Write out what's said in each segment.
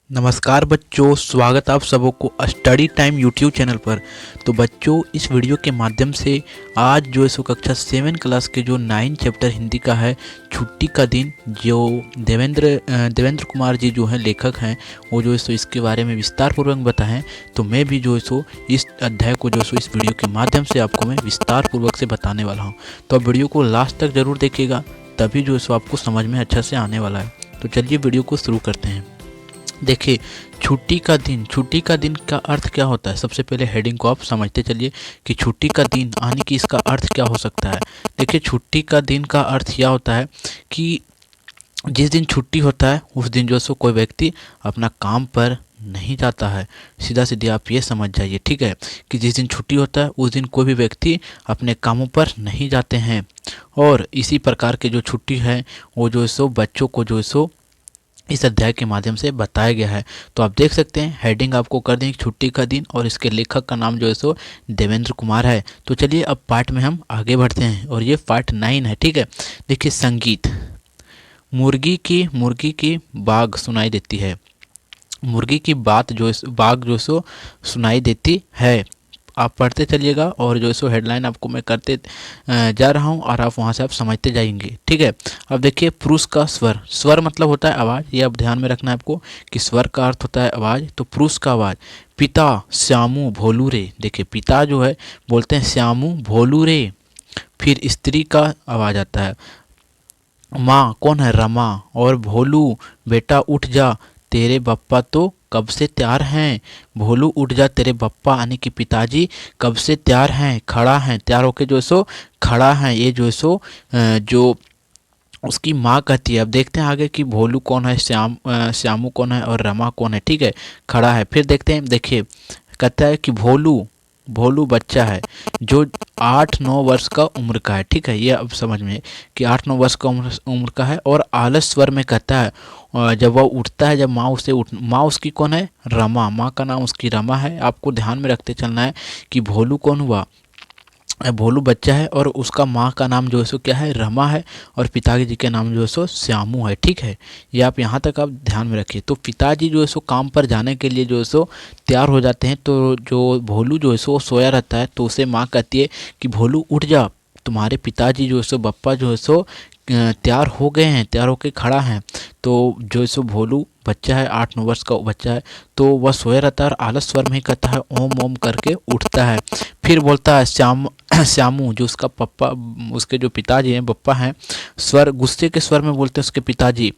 नमस्कार बच्चों, स्वागत आप सबों को स्टडी टाइम यूट्यूब चैनल पर। तो बच्चों, इस वीडियो के माध्यम से आज जो है सो कक्षा 7 क्लास के जो 9 चैप्टर हिंदी का है छुट्टी का दिन, जो देवेंद्र कुमार जी जो हैं लेखक हैं, वो जो है सो इसके बारे में विस्तार पूर्वक बताएं। तो मैं भी जो है सो इस अध्याय को जो है सो इस वीडियो के माध्यम से आपको मैं विस्तार पूर्वक से बताने वाला हूँ। तो आप वीडियो को लास्ट तक ज़रूर देखिएगा, तभी जो है सो आपको समझ में अच्छा से आने वाला है। तो चलिए वीडियो को शुरू करते हैं। देखिए, छुट्टी का दिन का अर्थ क्या होता है। सबसे पहले हेडिंग को आप समझते चलिए कि छुट्टी का दिन आने की इसका अर्थ क्या हो सकता है। देखिए, छुट्टी का दिन का अर्थ यह होता है कि जिस दिन छुट्टी होता है उस दिन जो सो कोई व्यक्ति अपना काम पर नहीं जाता है। सीधा सीधे आप ये समझ जाइए, ठीक है, कि जिस दिन छुट्टी होता है उस दिन कोई भी व्यक्ति अपने कामों पर नहीं जाते हैं। और इसी प्रकार के जो छुट्टी है वो जो सो बच्चों को जो सो इस अध्याय के माध्यम से बताया गया है। तो आप देख सकते हैं, हेडिंग आपको कर दें छुट्टी का दिन, और इसके लेखक का नाम जो है सो देवेंद्र कुमार है। तो चलिए अब पार्ट में हम आगे बढ़ते हैं, और ये पार्ट 9 है, ठीक है। देखिए, संगीत। मुर्गी की बाग सुनाई देती है। मुर्गी की बाग जो सो सुनाई देती है। आप पढ़ते चलिएगा, और जो सो हेडलाइन आपको मैं करते जा रहा हूँ, और आप वहाँ से आप समझते जाएंगे, ठीक है। अब देखिए, पुरुष का स्वर। स्वर मतलब होता है आवाज़, ये अब ध्यान में रखना है आपको कि स्वर का अर्थ होता है आवाज़। तो पुरुष का आवाज़। पिता श्यामू भोलू रे। देखिए, पिता जो है बोलते हैं श्यामू भोलू रे। फिर स्त्री का आवाज़ आता है। माँ कौन है? रमा। और भोलू बेटा उठ जा, तेरे बप्पा तो कब से तैयार हैं। भोलू उठ जा, तेरे बप्पा यानी कि पिताजी कब से तैयार हैं, खड़ा हैं, तैयार होके जो सो खड़ा हैं। ये जो सो जो उसकी माँ कहती है। अब देखते हैं आगे कि भोलू कौन है, श्यामू कौन है, और रमा कौन है, ठीक है, खड़ा है। फिर देखते हैं, देखिए कहता है कि भोलू भोलू बच्चा है जो 8-9 वर्ष का उम्र का है, ठीक है। ये अब समझ में कि 8-9 वर्ष का उम्र का है। और आलस स्वर में कहता है, जब वह उठता है, जब माँ उसकी कौन है? रमा। माँ का नाम उसकी रमा है। आपको ध्यान में रखते चलना है कि भोलू कौन हुआ? भोलू बच्चा है, और उसका माँ का नाम जो है सो क्या है? रमा है। और पिताजी के नाम जो है सो श्यामू है, ठीक है। ये आप यहाँ तक आप ध्यान में रखिए। तो पिताजी जो है सो काम पर जाने के लिए जो है सो तैयार हो जाते हैं। तो जो भोलू जो है सो सोया रहता है, तो उसे माँ कहती है कि भोलू उठ जा, तुम्हारे पिताजी जो है सो बप्पा जो है सो तैयार हो गए हैं, तैयार होके खड़ा है। तो जो है सो भोलू बच्चा है, 8-9 वर्ष का बच्चा है, तो वह सोया रहता है और आलस स्वर में ही कहता है ओम ओम करके उठता है। फिर बोलता है श्यामू, जो उसका पप्पा, उसके जो पिताजी हैं, पप्पा हैं, स्वर गुस्से के स्वर में बोलते हैं उसके पिताजी,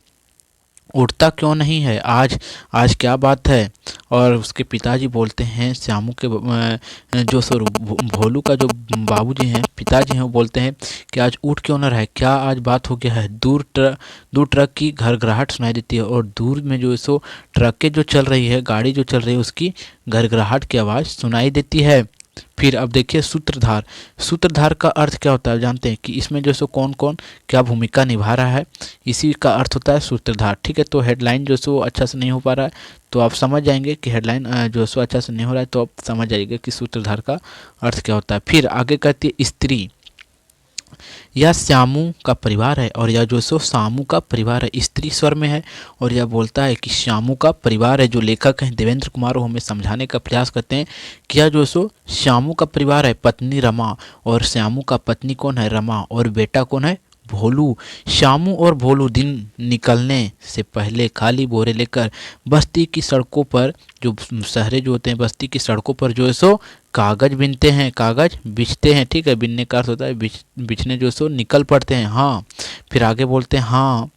उठता क्यों नहीं है आज? आज क्या बात है? और उसके पिताजी बोलते हैं श्यामू के जो सर भोलू का जो बाबूजी हैं, पिताजी हैं, वो बोलते हैं कि आज उठ क्यों न रहा है, क्या आज बात हो गया है? दूर ट्रक की घरघराहट सुनाई देती है, और दूर में जो है सो ट्रकें जो चल रही है, गाड़ी जो चल रही है, उसकी घरघराहट की आवाज़ सुनाई देती है। फिर अब देखिए, सूत्रधार। सूत्रधार का अर्थ क्या होता है जानते हैं कि इसमें जो सो कौन कौन क्या भूमिका निभा रहा है, इसी का अर्थ होता है सूत्रधार, ठीक है। तो हेडलाइन जो सो अच्छा से नहीं हो पा रहा है, तो आप समझ जाएंगे कि हेडलाइन जो सो अच्छा से नहीं हो रहा है, तो आप समझ जाइएगा कि सूत्रधार का अर्थ क्या होता है। फिर आगे कहती है स्त्री। यह श्यामू का परिवार है, और यह जो सो श्यामू का परिवार है, स्त्री स्वर में है। और यह बोलता है कि श्यामू का परिवार है। जो लेखक हैं देवेंद्र कुमार, वो हमें समझाने का प्रयास करते हैं कि यह जो सो श्यामू का परिवार है। पत्नी रमा, और श्यामू का पत्नी कौन है? रमा। और बेटा कौन है? भोलू। श्यामू और भोलू दिन निकलने से पहले खाली बोरे लेकर बस्ती की सड़कों पर, जो शहरे जो होते हैं, बस्ती की सड़कों पर जो है सो कागज बिनते हैं, कागज बिछते हैं, ठीक है। बिनने का अर्थ होता है बिछने, जो सो निकल पड़ते हैं। हाँ, फिर आगे बोलते हैं, हाँ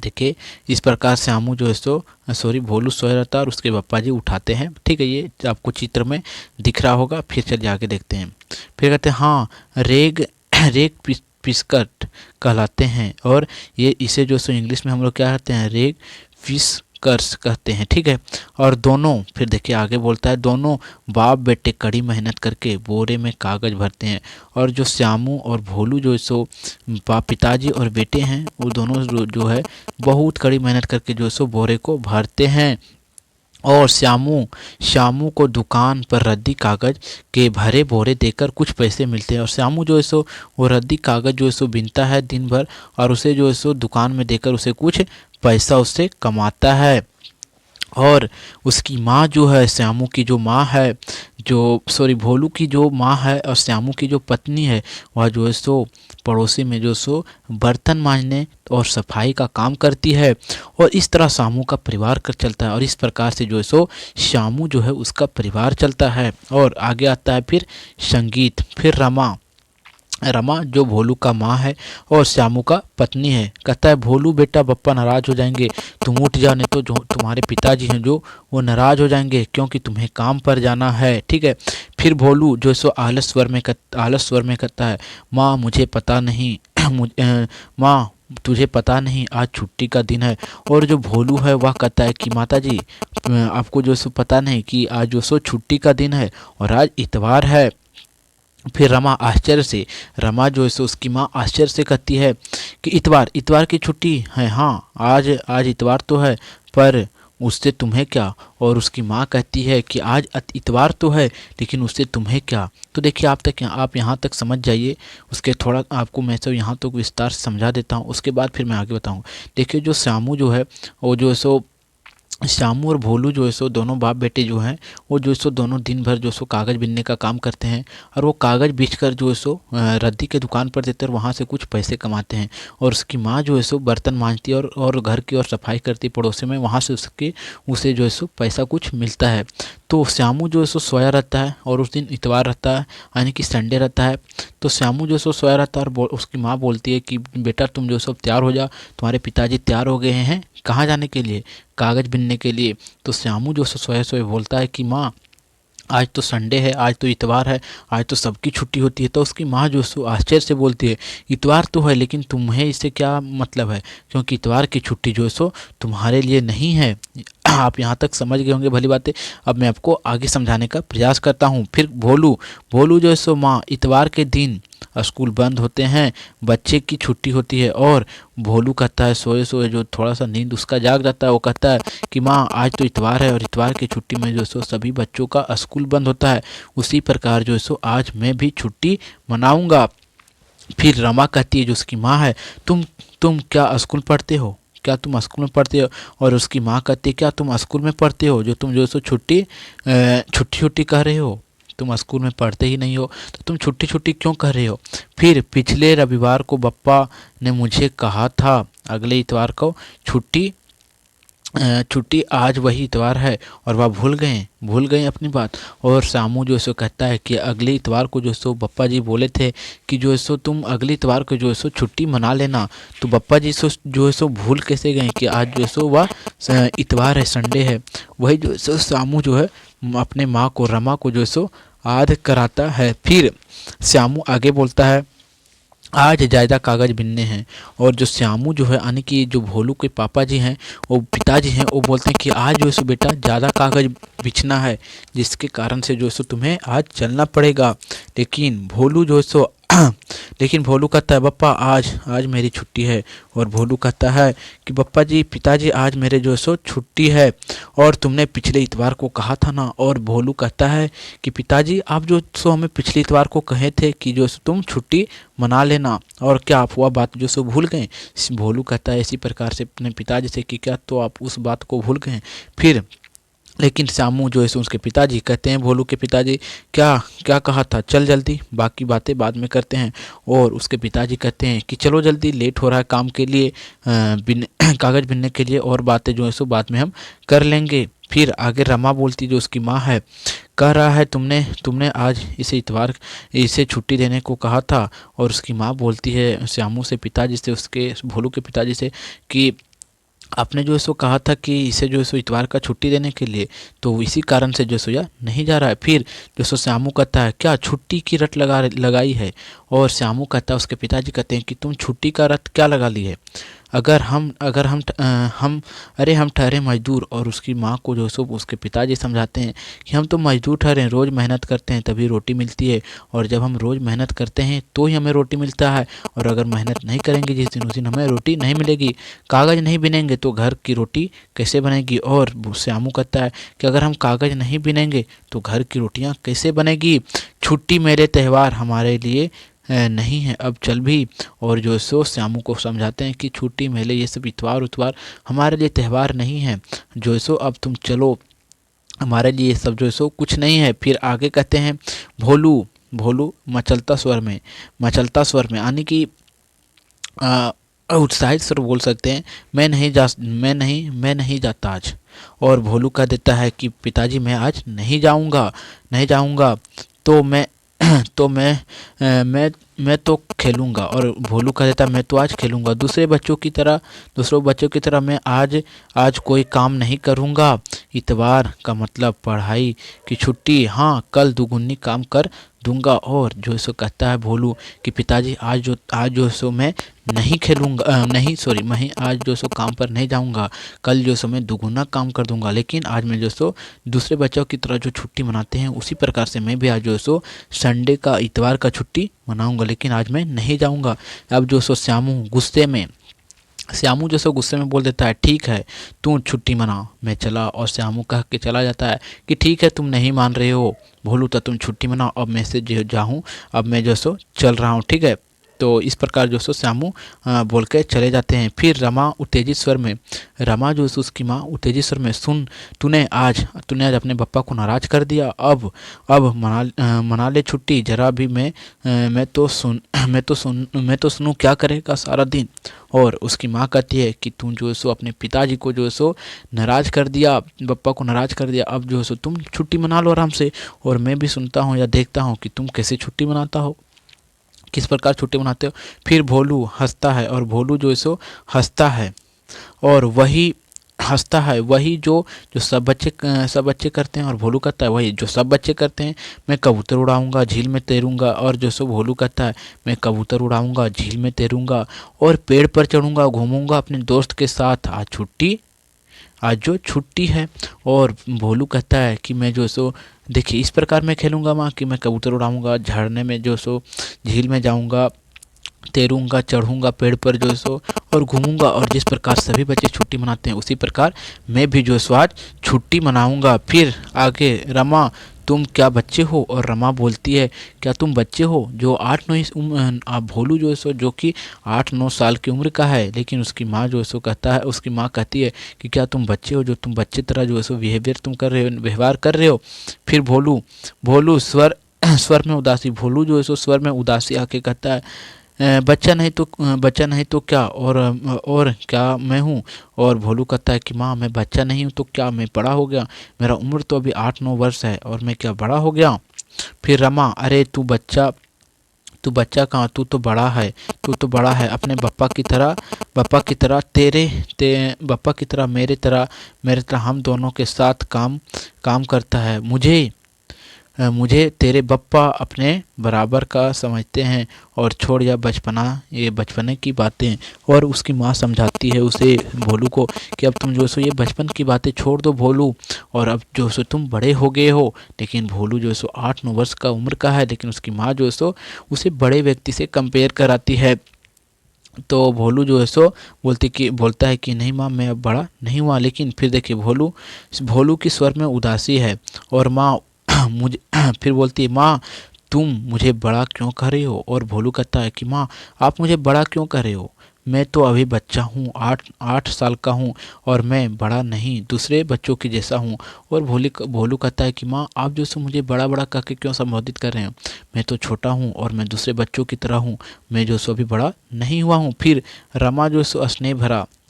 देखिए, इस प्रकार श्यामू जो है सो भोलू सोया रहता है, और उसके पप्पा जी उठाते हैं, ठीक है। ये आपको चित्र में दिख रहा होगा। फिर चलिए आगे देखते हैं। फिर कहते हैं, हाँ रेग रेग पिस्कट कहलाते हैं, और ये इसे जो सो इंग्लिश में हम लोग क्या कहते हैं? रेग फिशकर्स कहते हैं, ठीक है। और दोनों, फिर देखिए आगे बोलता है, दोनों बाप बेटे कड़ी मेहनत करके बोरे में कागज भरते हैं। और जो श्यामू और भोलू जो सो पिताजी और बेटे हैं, वो दोनों जो है बहुत कड़ी मेहनत करके जो सो बोरे को भरते हैं। और श्यामू को दुकान पर रद्दी कागज के भरे बोरे देकर कुछ पैसे मिलते हैं। और श्यामू जो है सो वो रद्दी कागज जो है सो बिनता है दिन भर, और उसे जो है सो दुकान में देकर उसे कुछ पैसा उससे कमाता है। और उसकी माँ जो है, श्यामू की जो माँ है, जो सॉरी भोलू की जो माँ है और श्यामू की जो पत्नी है, वह जो है सो पड़ोसी में जो सो बर्तन मांजने और सफाई का काम करती है। और इस तरह श्यामू का परिवार कर चलता है और इस प्रकार से जो है सो श्यामू जो है उसका परिवार चलता है। और आगे आता है फिर संगीत, फिर रमा। रमा जो भोलू का माँ है और श्यामू का पत्नी है, कहता है भोलू बेटा पप्पा नाराज हो जाएंगे, तुम उठ जाओ, नहीं तो जो तुम्हारे पिताजी हैं जो वो नाराज हो जाएंगे क्योंकि तुम्हें काम पर जाना है, ठीक है। फिर भोलू जो सो आलस स्वर में कहता है माँ मुझे पता नहीं माँ तुझे पता नहीं आज छुट्टी का दिन है। और जो भोलू है वह कहता है कि माता जी आपको जो सो पता नहीं कि आज जो सो छुट्टी का दिन है और आज इतवार है। फिर रमा जो है सो उसकी माँ आश्चर्य से कहती है कि इतवार की छुट्टी है, हाँ आज आज इतवार तो है, पर उससे तुम्हें क्या। और उसकी माँ कहती है कि आज इतवार तो है लेकिन उससे तुम्हें क्या। तो देखिए आप यहाँ तक समझ जाइए, उसके थोड़ा आपको मैं सब यहाँ तक विस्तार से समझा देता हूँ, उसके बाद फिर मैं आगे बताऊँ। देखिए जो श्यामू जो है वो जो है सो श्यामू और भोलू जो है सो दोनों बाप बेटे जो हैं वो जो है सो दोनों दिन भर जो सो कागज़ बिनने का काम करते हैं और वो कागज़ बेचकर जो है सो रद्दी के दुकान पर देते हैं और वहाँ से कुछ पैसे कमाते हैं। और उसकी माँ जो है सो बर्तन मांजती है और घर की और सफाई करती है पड़ोसी में, वहाँ से उसे जो है सो पैसा कुछ मिलता है। तो श्यामू जो है सो सोया रहता है और उस दिन इतवार रहता है यानी कि संडे रहता है। तो श्यामू जो है सो सोया रहता है और उसकी माँ बोलती है कि बेटा तुम जो है सो तैयार हो जाओ, तुम्हारे पिताजी तैयार हो गए हैं, कहाँ जाने के लिए, कागज़ बिनने के लिए। तो श्यामू जो सोए सोए बोलता है कि माँ आज तो संडे है, आज तो इतवार है, आज तो सबकी छुट्टी होती है। तो उसकी माँ जो सो आश्चर्य से बोलती है इतवार तो है लेकिन तुम्हें इससे क्या मतलब है, क्योंकि इतवार की छुट्टी जो है सो तुम्हारे लिए नहीं है। आप यहाँ तक समझ गए होंगे भली बातें। अब मैं आपको आगे समझाने का प्रयास करता हूँ। फिर भोलू जो है सो माँ इतवार के दिन स्कूल बंद होते हैं, बच्चे की छुट्टी होती है और भोलू कहता है सोए सोए जो थोड़ा सा नींद उसका जाग जाता है, वो कहता है कि माँ आज तो इतवार है और इतवार की छुट्टी में जो सो सभी बच्चों का स्कूल बंद होता है, उसी प्रकार जो सो आज मैं भी छुट्टी मनाऊंगा। फिर रमा कहती है जो उसकी माँ है तुम क्या स्कूल पढ़ते हो, क्या तुम स्कूल में पढ़ते हो। और उसकी माँ कहती है क्या तुम स्कूल में पढ़ते हो जो तुम जो सो छुट्टी छुट्टी कह रहे हो, तुम स्कूल में पढ़ते ही नहीं हो तो तुम छुट्टी छुट्टी क्यों कह रहे हो। फिर पिछले रविवार को पप्पा ने मुझे कहा था अगले इतवार को छुट्टी छुट्टी आज वही इतवार है और वह भूल गए अपनी बात। और श्यामू जो सो कहता है कि अगले इतवार को जो सो पप्पा जी बोले थे कि जो सो तुम अगले इतवार को जो सो छुट्टी मना लेना, तो पप्पा जी सो जो सो भूल कैसे गए कि आज जो सो वह इतवार है, संडे है। वही जो सो श्यामू जो है अपने माँ को रमा को जो सो याद कराता है। फिर श्यामू आगे बोलता है आज ज़्यादा कागज़ बिनने हैं। और जो श्यामू जो है यानी कि जो भोलू के पापा जी हैं वो पिताजी हैं, वो बोलते हैं कि आज जो है सो बेटा ज़्यादा कागज़ बिछना है जिसके कारण से जो है सो तुम्हें आज चलना पड़ेगा। लेकिन भोलू जो है सो लेकिन भोलू कहता है पप्पा आज मेरी छुट्टी है। और भोलू कहता है कि पप्पा जी पिताजी आज मेरे जो है सो छुट्टी है और तुमने पिछले इतवार को कहा था ना। और भोलू कहता है कि पिताजी आप जो सो हमें पिछले इतवार को कहे थे कि जो सो तुम छुट्टी मना लेना, और क्या आप वह बात जो सो भूल गए। भोलू कहता है इसी प्रकार से अपने पिताजी से कि क्या तो आप उस बात को भूल गए। फिर लेकिन श्यामू जो है सो उसके पिताजी कहते हैं भोलू के पिताजी क्या क्या कहा था, चल जल्दी बाकी बातें बाद में करते हैं। और उसके पिताजी कहते हैं कि चलो जल्दी लेट हो रहा है काम के लिए कागज़ बिनने के लिए, और बातें जो है सो बाद में हम कर लेंगे। फिर आगे रमा बोलती जो उसकी माँ है कह रहा है तुमने आज इसे छुट्टी देने को कहा था। और उसकी माँ बोलती है श्यामू से पिताजी से उसके भोलू के पिताजी से कि आपने जो है सो कहा था कि इसे जो है सो इतवार का छुट्टी देने के लिए, तो इसी कारण से जो सो यह नहीं जा रहा है। फिर जो सो श्यामू कहता है क्या छुट्टी की रट लगाई है। और श्यामू कहता है उसके पिताजी कहते हैं कि तुम छुट्टी का रट क्या लगा ली है, अगर हम अरे हम ठहरे मजदूर। और उसकी माँ को जो सो उसके पिताजी समझाते हैं कि हम तो मजदूर ठहरे, रोज़ मेहनत करते हैं तभी रोटी मिलती है, और जब हम रोज़ मेहनत करते हैं तो ही हमें रोटी मिलता है, और अगर मेहनत नहीं करेंगे जिस दिन उस दिन हमें रोटी नहीं मिलेगी। कागज़ नहीं बिनेंगे तो घर की रोटी कैसे बनेगी। और श्यामू कहता है कि अगर हम कागज़ नहीं बिनेंगे तो घर की रोटियाँ कैसे बनेगी। छुट्टी मेरे त्यौहार हमारे लिए नहीं है, अब चल भी। और जो सो श्यामू को समझाते हैं कि छुट्टी मेले ये सब इतवार उतवार हमारे लिए त्यौहार नहीं है, जो सो अब तुम चलो, हमारे लिए ये सब जो सो कुछ नहीं है। फिर आगे कहते हैं भोलू, भोलू मचलता स्वर में यानी कि उत्साहित स्वर बोल सकते हैं, मैं नहीं जाता आज। और भोलू कह देता है कि पिताजी मैं आज नहीं जाऊंगा, तो मैं तो मैं तो खेलूंगा। और भोलू कह देता है मैं तो आज खेलूंगा दूसरों बच्चों की तरह मैं आज कोई काम नहीं करूंगा। इतवार का मतलब पढ़ाई की छुट्टी, हाँ कल दुगुनी काम कर दूंगा। और जो सो कहता है भोलू कि पिताजी आज जो सो मैं नहीं खेलूंगा, नहीं सॉरी, मैं आज जो सो काम पर नहीं जाऊंगा, कल जो सो मैं दुगुना काम कर दूंगा। लेकिन आज मैं जो सो दूसरे बच्चों की तरह जो छुट्टी मनाते हैं उसी प्रकार से मैं भी आज जो सो संडे का इतवार का छुट्टी मनाऊंगा, लेकिन आज मैं नहीं जाऊंगा। अब जो सो श्यामू जो सो गुस्से में बोल देता है ठीक है तू छुट्टी मना, मैं चला। और श्यामू कह के चला जाता है कि ठीक है तुम नहीं मान रहे हो भोलू, तो तुम छुट्टी मनाओ, अब मैं से जो जाऊँ, अब मैं जो सो चल रहा हूँ, ठीक है। तो इस प्रकार जो सो श्यामू बोल के चले जाते हैं। फिर रमा जो सो उसकी माँ उत्तेजित स्वर में, सुन तूने आज अपने पापा को नाराज कर दिया, अब मना ले छुट्टी जरा भी। मैं तो सुनूं क्या करेगा सारा दिन। और उसकी माँ कहती है कि तुम जो सो अपने पिताजी को जो सो नाराज कर दिया, पापा को नाराज कर दिया, अब जो सो तुम छुट्टी मना लो आराम से, और मैं भी सुनता हूँ या देखता हूँ कि तुम कैसे छुट्टी मनाता हो, किस प्रकार छुट्टी मनाते हो। फिर भोलू हंसता है, और भोलू जो सो हंसता है, और वही जो सब बच्चे करते हैं। और भोलू कहता है वही जो सब बच्चे करते हैं, मैं कबूतर उड़ाऊंगा, झील में तैरूंगा। और जो सो भोलू कहता है मैं कबूतर उड़ाऊंगा, झील में तैरूंगा, और पेड़ पर चढ़ूंगा, घूमूंगा अपने दोस्त के साथ, आज जो छुट्टी है। और भोलू कहता है कि मैं जो सो देखिए इस प्रकार मैं खेलूंगा माँ कि मैं कबूतर उड़ाऊंगा, झरने में जो सो झील में जाऊंगा, तैरूंगा, चढ़ूंगा पेड़ पर जो सो, और घूमूंगा। और जिस प्रकार सभी बच्चे छुट्टी मनाते हैं उसी प्रकार मैं भी जो सो आज छुट्टी मनाऊंगा। फिर आगे रमा तुम क्या बच्चे हो? और रमा बोलती है क्या तुम बच्चे हो जो 8-9 भोलू जो है सो जो कि 8-9 साल की उम्र का है, लेकिन उसकी माँ जो है सो उसकी माँ कहती है कि क्या तुम बच्चे हो जो तुम बच्चे तरह जो है सो व्यवहार कर रहे हो। फिर भोलू स्वर में उदासी, भोलू जो है सो स्वर में उदासी आके कहता है बच्चा नहीं तो क्या, और क्या मैं हूँ? और भोलू कहता है कि माँ मैं बच्चा नहीं हूँ तो क्या, मैं बड़ा हो गया, मेरा उम्र तो अभी 8-9 वर्ष है और मैं क्या बड़ा हो गया। फिर रमा अरे तू बच्चा कहाँ, तू तो बड़ा है अपने बप्पा की तरह बप्पा की तरह मेरे तरह हम दोनों के साथ काम करता है। मुझे तेरे बप्पा अपने बराबर का समझते हैं, और छोड़ ये बचपने की बातें। और उसकी माँ समझाती है उसे भोलू को कि अब तुम जो सो ये बचपन की बातें छोड़ दो भोलू, और अब जो सो तुम बड़े हो गए हो। लेकिन भोलू जो सो 8-9 वर्ष का उम्र का है, लेकिन उसकी माँ जो सो उसे बड़े व्यक्ति से कंपेयर कराती है। तो भोलू जो है सो बोलता है कि नहीं माँ मैं अब बड़ा नहीं हुआ। लेकिन फिर देखिए भोलू की स्वर में उदासी है, और माँ मुझे फिर बोलती है माँ तुम मुझे बड़ा क्यों कह रहे हो? और भोलू कहता है कि माँ आप मुझे बड़ा क्यों कह रहे हो, मैं तो अभी बच्चा हूँ, 8 साल का हूँ, और मैं बड़ा नहीं दूसरे बच्चों के जैसा हूँ। और भोलू कहता है कि माँ आप जो सो मुझे बड़ा बड़ा कह के क्यों संबोधित कर रहे हैं, मैं तो छोटा हूँ और मैं दूसरे बच्चों की तरह हूँ, मैं जो सो अभी बड़ा नहीं हुआ हूँ। फिर रमा जो सो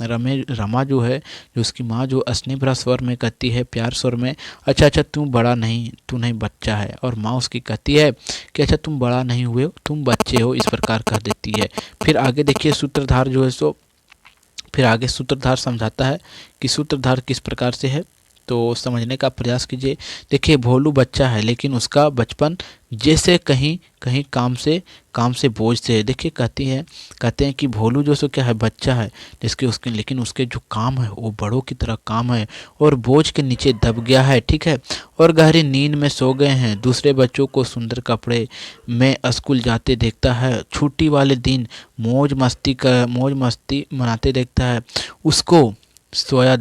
रमा जो है जो उसकी माँ जो स्नेह भरा स्वर में कहती है, प्यार स्वर में, अच्छा तू नहीं बच्चा है। और माँ उसकी कहती है कि अच्छा तुम बड़ा नहीं हुए हो, तुम बच्चे हो, इस प्रकार कह देती है। फिर आगे देखिए सूत्रधार जो है सो फिर आगे सूत्रधार समझाता है कि सूत्रधार किस प्रकार से है, तो समझने का प्रयास कीजिए। देखिए भोलू बच्चा है, लेकिन उसका बचपन जैसे कहीं कहीं काम से बोझ से है। देखिए कहते हैं कि भोलू जो सो क्या है बच्चा है, लेकिन उसके जो काम है वो बड़ों की तरह काम है, और बोझ के नीचे दब गया है, ठीक है, और गहरी नींद में सो गए हैं। दूसरे बच्चों को सुंदर कपड़े में स्कूल जाते देखता है, छुट्टी वाले दिन मौज मस्ती मनाते देखता है। उसको सोया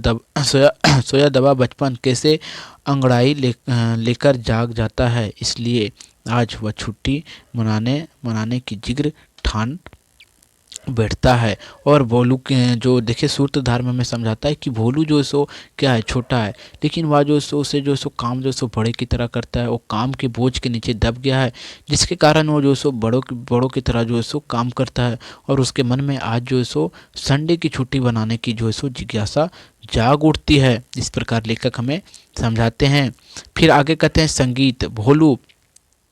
दबा बचपन कैसे अंगड़ाई लेकर जाग जाता है। इसलिए आज वह छुट्टी मनाने मनाने की जिक्र ठान बैठता है। और भोलू के जो देखिए सूत्रधार में हमें समझाता है कि भोलू जो सो क्या है, छोटा है, लेकिन वह जो सो उसे जो सो काम जो सो बड़े की तरह करता है। वो काम के बोझ के नीचे दब गया है, जिसके कारण वो जो सो बड़ों की तरह जो सो काम करता है। और उसके मन में आज जो सो संडे की छुट्टी बनाने की जो सो जिज्ञासा जाग उठती है। इस प्रकार लेखक हमें समझाते हैं। फिर आगे कहते हैं संगीत। भोलू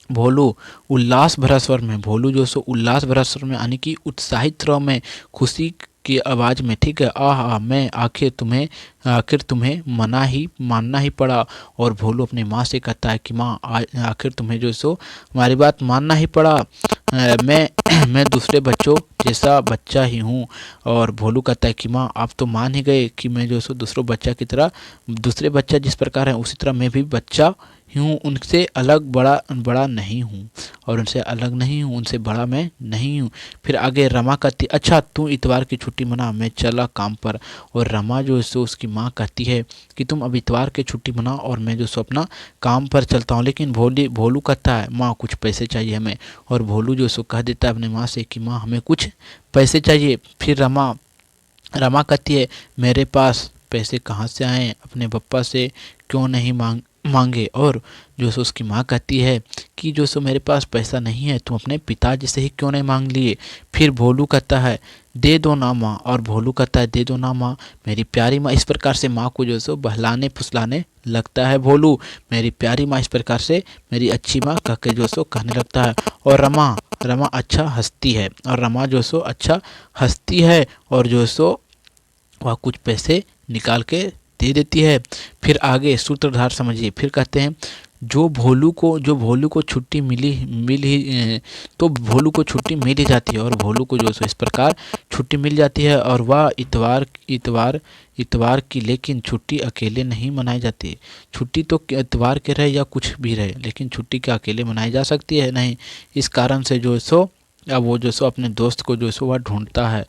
भोलू उल्लास भरा स्वर में, भोलू जो सो उल्लास भरा स्वर में यानी कि उत्साहित स्वर में, खुशी की आवाज़ में, ठीक है, आह मैं आखिर तुम्हें मानना ही पड़ा। और भोलू अपनी माँ से कहता है कि माँ आखिर तुम्हें जो सो हमारी बात मानना ही पड़ा। मैं मैं दूसरे बच्चों जैसा बच्चा ही हूँ। और भोलू कहता है कि माँ आप तो मान ही गए कि मैं जो सो दूसरों बच्चा की तरह, दूसरे बच्चा जिस प्रकार है उसी तरह मैं भी बच्चा हूँ, उनसे अलग बड़ा नहीं हूँ, और उनसे अलग नहीं हूँ, उनसे बड़ा मैं नहीं हूँ। फिर आगे रमा कहती अच्छा तू इतवार की छुट्टी मना, मैं चला काम पर। और रमा जो है सो उसकी माँ कहती है कि तुम अब इतवार की छुट्टी मना और मैं जो सो अपना काम पर चलता हूँ। लेकिन भोलू कहता है माँ कुछ पैसे चाहिए हमें। और भोलू जो सो कह देता है अपनी माँ से कि माँ हमें कुछ पैसे चाहिए। फिर रमा कहती है मेरे पास पैसे कहाँ से आए, अपने पप्पा से क्यों नहीं मांगे। और जो सो उसकी माँ कहती है कि जो सो मेरे पास पैसा नहीं है, तुम अपने पिताजी से ही क्यों नहीं मांग लिए। फिर भोलू कहता है दे दो ना माँ। और भोलू कहता है दे दो ना माँ मेरी प्यारी माँ। इस प्रकार से माँ को जो सो बहलाने फुसलाने लगता है भोलू। मेरी प्यारी माँ, इस प्रकार से मेरी अच्छी माँ कह के जो सो कहने लगता है। और रमा रमा अच्छा हंसती है, और रमा जो सो अच्छा हंसती है, और जो सो वह कुछ पैसे निकाल के दे देती है। फिर आगे सूत्रधार समझिए। फिर कहते हैं जो भोलू को छुट्टी तो भोलू को छुट्टी मिल ही जाती है। और भोलू को जो सो इस प्रकार छुट्टी मिल जाती है। और वह इतवार की, लेकिन छुट्टी अकेले नहीं मनाई जाती। छुट्टी तो इतवार के रहे या कुछ भी रहे, लेकिन छुट्टी क्या अकेले मनाई जा सकती है? नहीं। इस कारण से जो सो अब वो जो सो अपने दोस्त को जो सो वह ढूंढता है।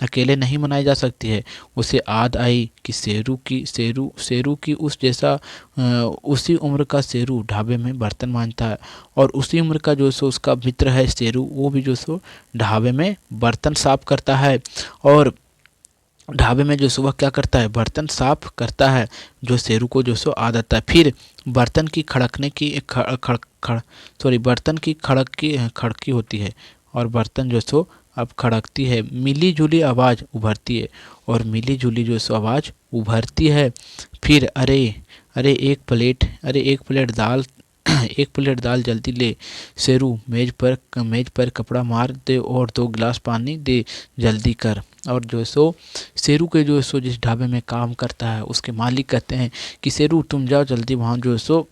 अकेले नहीं मनाई जा सकती है। उसे याद आई कि शेरू की उसी उम्र का शेरू ढाबे में बर्तन मांजता है। और उसी उम्र का जो सो उसका मित्र है शेरू, वो भी जो सो ढाबे में बर्तन साफ करता है। और ढाबे में जो सुबह क्या करता है, बर्तन साफ करता है, जो शेरू को जो सो आदत है। फिर बर्तन की खड़कने की बर्तन की खड़की होती है, और बर्तन जो सो अब खड़कती है, मिली जुली आवाज़ उभरती है, और मिली जुली जो सो आवाज़ उभरती है। फिर अरे एक प्लेट दाल एक प्लेट दाल जल्दी ले। शेरू मेज पर कपड़ा मार दे और 2 गिलास पानी दे जल्दी कर। और जो सो शेरू के जो सो जिस ढाबे में काम करता है उसके मालिक कहते हैं कि शेरू तुम जाओ जल्दी वहाँ जो सो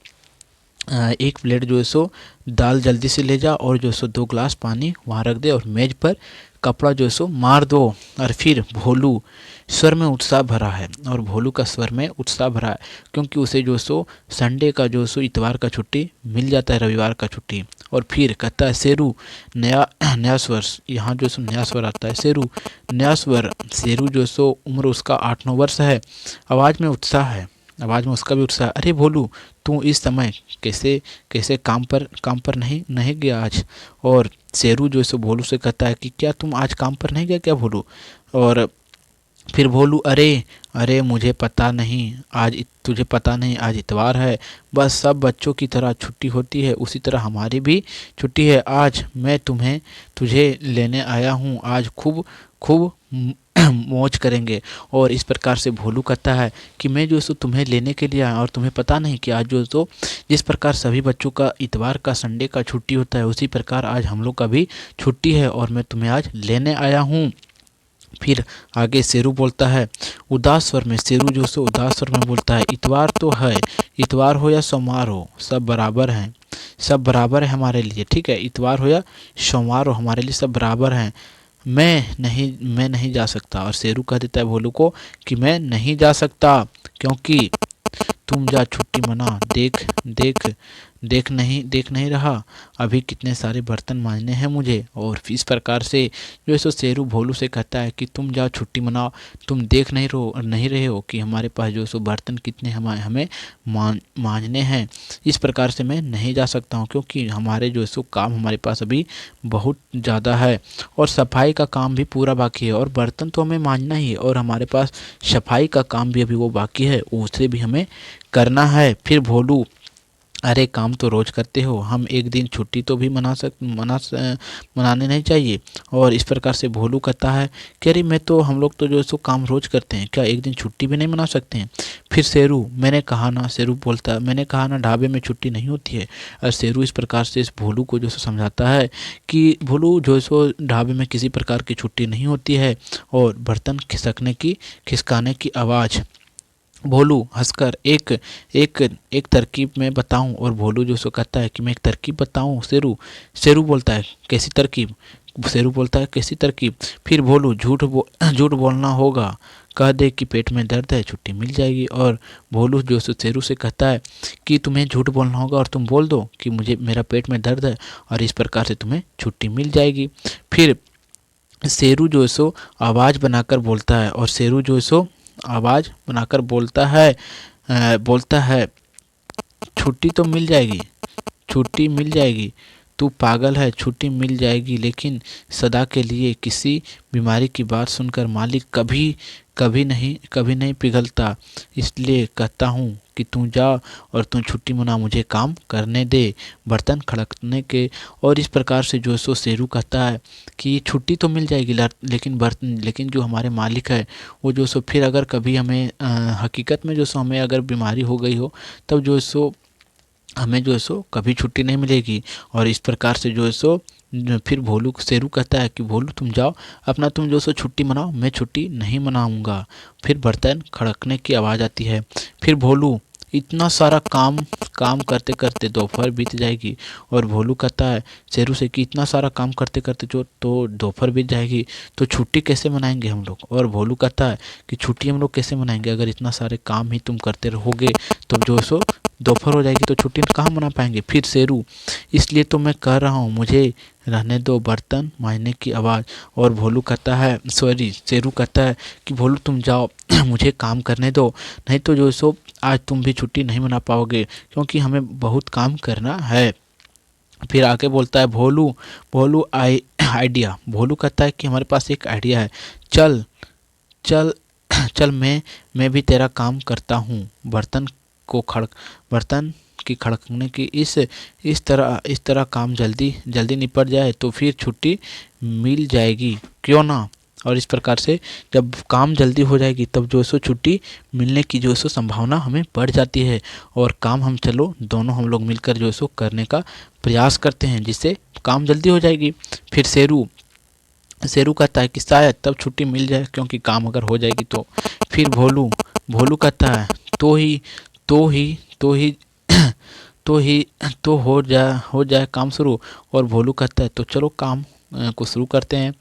एक प्लेट जो सो दाल जल्दी से ले जा, और जो सो 2 गिलास पानी वहाँ रख दे, और मेज पर कपड़ा जो सो मार दो। और फिर भोलू स्वर में उत्साह भरा है, और भोलू का स्वर में उत्साह भरा है, क्योंकि उसे जो सो संडे का जो सो इतवार का छुट्टी मिल जाता है, रविवार का छुट्टी। और फिर कहता है शेरू नया स्वर, यहाँ जो सो नया स्वर आता है शेरू नया स्वर। शेरू जो सो उम्र उसका 8-9 वर्ष है। आवाज़ में उत्साह है, आवाज़ में उसका भी उत्साह। अरे भोलू तू इस समय कैसे कैसे काम पर नहीं गया आज। और शेरू जो सो भोलू से कहता है कि क्या तुम आज काम पर नहीं गया क्या भोलू। और फिर भोलू अरे मुझे पता नहीं, तुझे पता नहीं आज इतवार है, बस सब बच्चों की तरह छुट्टी होती है उसी तरह हमारी भी छुट्टी है। आज मैं तुझे लेने आया हूँ, आज खूब खूब मौज करेंगे। और इस प्रकार से भोलू कहता है कि मैं जो सो तुम्हें लेने के लिए आया, और तुम्हें पता नहीं कि आज जो सो जिस प्रकार सभी बच्चों का इतवार का संडे का छुट्टी होता है, उसी प्रकार आज हम लोग का भी छुट्टी है, और मैं तुम्हें आज लेने आया हूँ। फिर आगे शेरू बोलता है उदास स्वर में, शेरू जो सो उदास स्वर में बोलता है इतवार तो है, इतवार हो या सोमवार हो सब बराबर हैं, सब बराबर है हमारे लिए, ठीक है, इतवार हो या सोमवार हो हमारे लिए सब बराबर हैं। मैं नहीं जा सकता। और शेरू कह देता है भोलू को कि मैं नहीं जा सकता, क्योंकि तुम जा छुट्टी मना। देख देख देख नहीं रहा, अभी कितने सारे बर्तन मांजने हैं मुझे। और इस प्रकार से जो है सो शेरू भोलू से कहता है कि तुम जाओ छुट्टी मनाओ, तुम देख नहीं रहे हो कि हमारे पास जो है सो बर्तन कितने हमें मांजने हैं। इस प्रकार से मैं नहीं जा सकता हूँ, क्योंकि हमारे जो है सो काम हमारे पास अभी बहुत ज़्यादा है, और सफाई का काम भी पूरा बाकी है, और बर्तन तो हमें मांजना ही है, और हमारे पास सफाई का काम भी अभी वो बाकी है, उसे भी हमें करना है। फिर भोलू, अरे काम तो रोज करते हो, हम एक दिन छुट्टी तो भी मनाने नहीं चाहिए। और इस प्रकार से भोलू कहता है कि अरे मैं तो, हम लोग तो जो है सो काम रोज करते हैं, क्या एक दिन छुट्टी भी नहीं मना सकते हैं। फिर शेरू, मैंने कहा ना, शेरू बोलता है, मैंने कहा ना ढाबे में छुट्टी नहीं होती है। और शेरू इस प्रकार से इस भोलू को जो सो समझाता है कि भोलू जो है सो ढाबे में किसी प्रकार की छुट्टी नहीं होती है। और बर्तन खिसकाने की आवाज़, भोलू हंसकर एक एक एक तरकीब में बताऊं। और भोलू जो सो कहता है कि मैं एक तरकीब बताऊं शेरू। शेरू बोलता है कैसी तरकीब, शेरू बोलता है कैसी तरकीब। फिर भोलू, झूठ बोलना होगा, कह दे कि पेट में दर्द है, छुट्टी मिल जाएगी। और भोलू जो सो शेरू से कहता है कि तुम्हें झूठ बोलना होगा और तुम बोल दो कि मेरा पेट में दर्द है, और इस प्रकार से तुम्हें छुट्टी मिल जाएगी। फिर शेरू जो है सो आवाज़ बनाकर बोलता है, और शेरू जो है सो आवाज़ बनाकर बोलता है, छुट्टी तो मिल जाएगी, छुट्टी मिल जाएगी, तू पागल है, छुट्टी मिल जाएगी, लेकिन सदा के लिए। किसी बीमारी की बात सुनकर मालिक कभी नहीं पिघलता, इसलिए कहता हूँ कि तू जा और तू छुट्टी मना, मुझे काम करने दे, बर्तन खड़कने के। और इस प्रकार से जो है सो शेरू कहता है कि छुट्टी तो मिल जाएगी, लेकिन जो हमारे मालिक है वो जो सो फिर अगर कभी हमें हकीकत में जो सो हमें अगर बीमारी हो गई हो, तब जो है सो हमें जो है सो कभी छुट्टी नहीं मिलेगी। और इस प्रकार से जो है सो फिर भोलू शेरू कहता है कि भोलू तुम जाओ अपना, तुम जो सो छुट्टी मनाओ, मैं छुट्टी नहीं मनाऊंगा। फिर बर्तन खड़कने की आवाज़ आती है। फिर भोलू, इतना सारा काम काम करते करते दोपहर बीत जाएगी। और भोलू कहता है शेरू से कि इतना सारा काम करते करते जो तो दोपहर बीत जाएगी, तो छुट्टी कैसे मनाएंगे हम लोग। और भोलू कहता है कि छुट्टी हम लोग कैसे मनाएंगे, अगर इतना सारे काम ही तुम करते रहोगे तो जो सो दोपहर हो जाएगी, तो छुट्टी कहाँ मना पाएंगे। फिर शेरू, इसलिए तो मैं कह रहा हूँ, मुझे रहने दो, बर्तन मांजने की आवाज़। और भोलू कहता है, सॉरी, शेरू कहता है कि भोलू तुम जाओ मुझे काम करने दो, नहीं तो जो सो आज तुम भी छुट्टी नहीं मना पाओगे, क्योंकि हमें बहुत काम करना है। फिर आगे बोलता है भोलू, आइडिया। भोलू कहता है कि हमारे पास एक आइडिया है, चल चल चल, मैं भी तेरा काम करता हूँ, बर्तन की खड़कने की इस तरह काम जल्दी जल्दी निपट जाए तो फिर छुट्टी मिल जाएगी, क्यों ना। और इस प्रकार से जब काम जल्दी हो जाएगी, तब जो सो छुट्टी मिलने की जो सो संभावना हमें बढ़ जाती है, और काम हम चलो दोनों हम लोग मिलकर जो सो करने का प्रयास करते हैं, जिससे काम जल्दी हो जाएगी। फिर शेरू कहता है कि शायद तब छुट्टी मिल जाए, क्योंकि काम अगर हो जाएगी तो। फिर भोलू कहता है तो ही तो ही तो ही तो ही तो हो जाए काम शुरू। और भोलू कहता है तो चलो काम को शुरू करते हैं।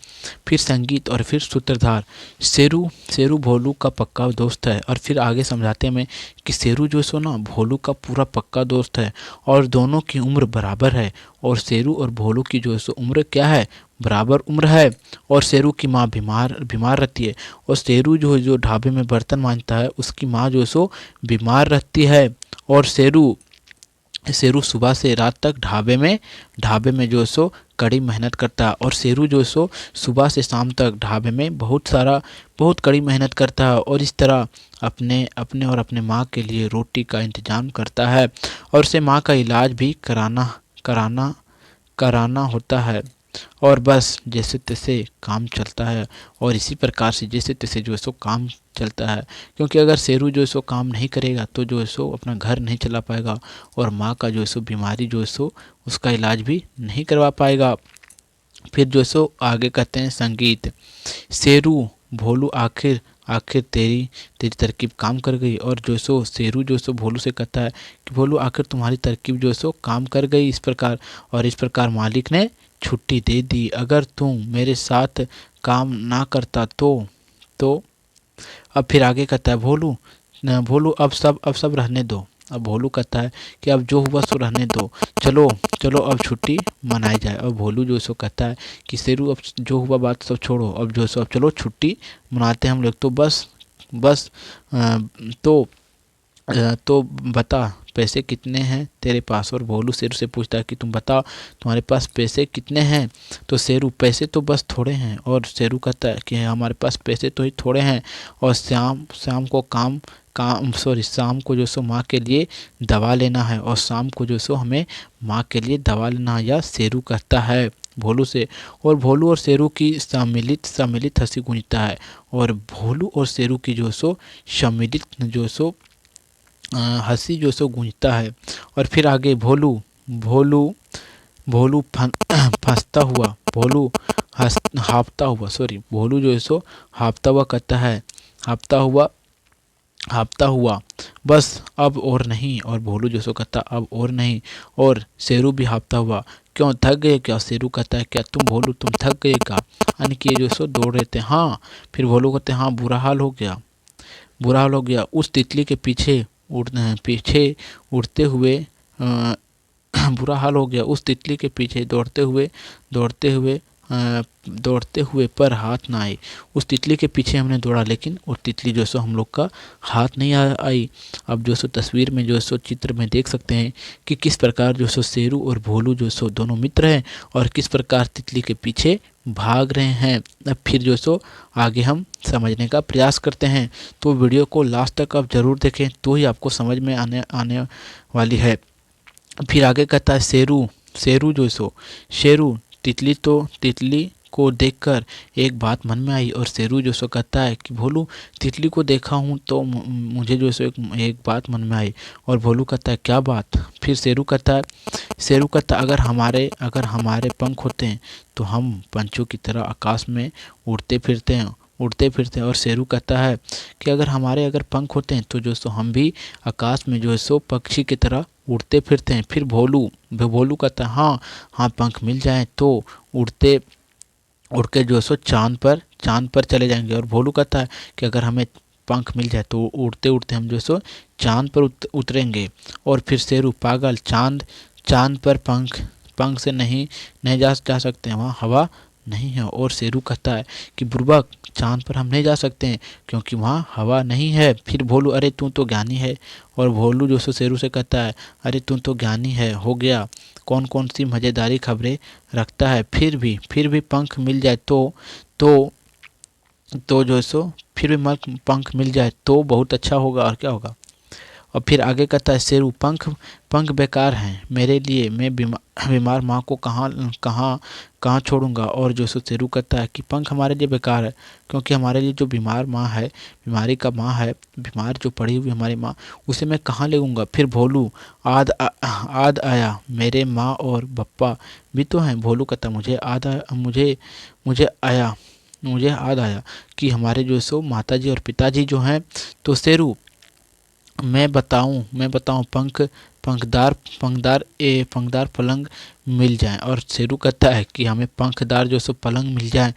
फिर संगीत और फिर सूत्रधार। शेरू भोलू का पक्का दोस्त है। और फिर आगे समझाते हैं कि शेरू जो सो ना भोलू का पूरा पक्का दोस्त है, और दोनों की उम्र बराबर है। और शेरू और भोलू की जो सो उम्र क्या है, बराबर उम्र है। और शेरू की माँ बीमार रहती है, और शेरू जो ढाबे में बर्तन मांजता है, उसकी माँ जो सो बीमार रहती है। और शेरू सुबह से रात तक ढाबे में जो सो कड़ी मेहनत करता है। और शेरू जो सो सुबह से शाम तक ढाबे में बहुत कड़ी मेहनत करता है, और इस तरह अपने अपने और अपने माँ के लिए रोटी का इंतजाम करता है, और उसे माँ का इलाज भी कराना होता है। और बस जैसे तैसे काम चलता है, और इसी प्रकार से जैसे तैसे जो है सो काम चलता है, क्योंकि अगर शेरू जो है सो काम नहीं करेगा तो जो है सो अपना घर नहीं चला पाएगा, और माँ का जो है सो बीमारी जो है सो उसका इलाज भी नहीं करवा पाएगा। फिर जो है सो आगे कहते हैं संगीत। शेरू भोलू, आखिर आखिर तेरी तरकीब काम कर गई। और जो सो शेरू जो सो भोलू से कहता है कि भोलू, आखिर तुम्हारी तरकीब जो सो काम कर गई इस प्रकार। और इस प्रकार मालिक ने छुट्टी दे दी, अगर तुम मेरे साथ काम ना करता तो। अब फिर आगे कहता है भोलू, अब सब रहने दो, अब भोलू कहता है कि अब जो हुआ सो रहने दो, चलो चलो अब छुट्टी मनाई जाए। अब भोलू जो सो कहता है कि शेरू अब जो हुआ बात सब छोड़ो, अब जो सो अब चलो छुट्टी मनाते हैं हम लोग। तो बस बस तो तो बता पैसे कितने हैं तेरे पास। और भोलू शेरू से पूछता है कि तुम बताओ तुम्हारे पास पैसे कितने हैं। तो शेरू पैसे तो बस थोड़े हैं। और शेरू कहता है कि हमारे पास पैसे तो ही थोड़े हैं, और शाम शाम को शाम को जो सो माँ के लिए दवा लेना है, और शाम को जो सो हमें माँ के लिए दवा लेना है। या शेरू कहता है भोलू से। और भोलू और शेरू की सम्मिलित हंसी गूंजता है। और भोलू और शेरू की जो सो सम्मिलित जो सो हंसी जो सो गूंजता है। और फिर आगे भोलू भोलू भोलू फंसता हुआ भोलू हाँफता हुआ भोलू जो है सो हाँफता हुआ कहता है, हाँफता हुआ बस अब और नहीं। और भोलू जो सो कहता अब और नहीं। और शेरू भी हाँफता हुआ, क्यों थक गए क्या। शेरू कहता है क्या तुम भोलू तुम थक गए क्या। अन्य किए जो सो दौड़ रहे थे। हाँ। फिर भोलू कहते हैं हाँ बुरा हाल हो गया। उस तितली के पीछे उड़ते हुए बुरा हाल हो गया। उस तितली के पीछे दौड़ते हुए पर हाथ ना आई। उस तितली के पीछे हमने दौड़ा, लेकिन वो तितली जो सो हम लोग का हाथ नहीं आई। अब जो सो तस्वीर में जो सो चित्र में देख सकते हैं कि किस प्रकार जो सो शेरू और भोलू जो सो दोनों मित्र हैं, और किस प्रकार तितली के पीछे भाग रहे हैं। अब फिर जो सो आगे हम समझने का प्रयास करते हैं। तो वीडियो को लास्ट तक आप ज़रूर देखें, तो ही आपको समझ में आने वाली है। फिर आगे कहता है शेरू तितली को देखकर एक बात मन में आई। और शेरू जो सो कहता है कि भोलू तितली को देखा हूँ तो मुझे जो सो एक बात मन में आई। और भोलू कहता है क्या बात। फिर शेरू कहता अगर हमारे पंख होते हैं तो हम पंछियों की तरह आकाश में उड़ते फिरते हैं। और शेरू कहता है कि अगर पंख होते हैं तो जो सो हम भी आकाश में जो है सो पक्षी की तरह उड़ते फिरते हैं। फिर भोलू कहता है हाँ पंख मिल जाए तो उड़ के जो सो चांद पर चले जाएंगे। और भोलू कहता है कि अगर हमें पंख मिल जाए तो उड़ते उड़ते हम जो सो चांद पर उतरेंगे। और फिर शेरू पागल चांद पर पंख से नहीं जा सकते हैं, वहाँ हवा नहीं है। और शेरू कहता है कि बुर्बक चांद पर हम नहीं जा सकते हैं क्योंकि वहाँ हवा नहीं है। फिर भोलू अरे तू तो ज्ञानी है। और भोलू जो सो शेरू से कहता है अरे तू तो ज्ञानी है हो गया, कौन कौन सी मज़ेदारी खबरें रखता है। फिर भी पंख मिल जाए तो जो सो फिर भी पंख मिल जाए तो बहुत अच्छा होगा, और क्या होगा। और फिर आगे कहता है शेरू पंख बेकार हैं मेरे लिए, मैं बीमार माँ को कहाँ छोड़ूंगा। और जो सो शेरू कहता है कि पंख हमारे लिए बेकार है क्योंकि हमारे लिए जो बीमार जो पड़ी हुई हमारी माँ, उसे मैं कहाँ लेऊंगा। फिर भोलू आद आया मेरे माँ और पप्पा भी तो हैं। भोलू कहता मुझे याद आया कि हमारे जो सो माताजी और पिताजी जो हैं। तो शेरू मैं बताऊं पंखदार पलंग मिल जाए। और शेरू कहता है कि हमें पंखदार जो सो पलंग मिल जाए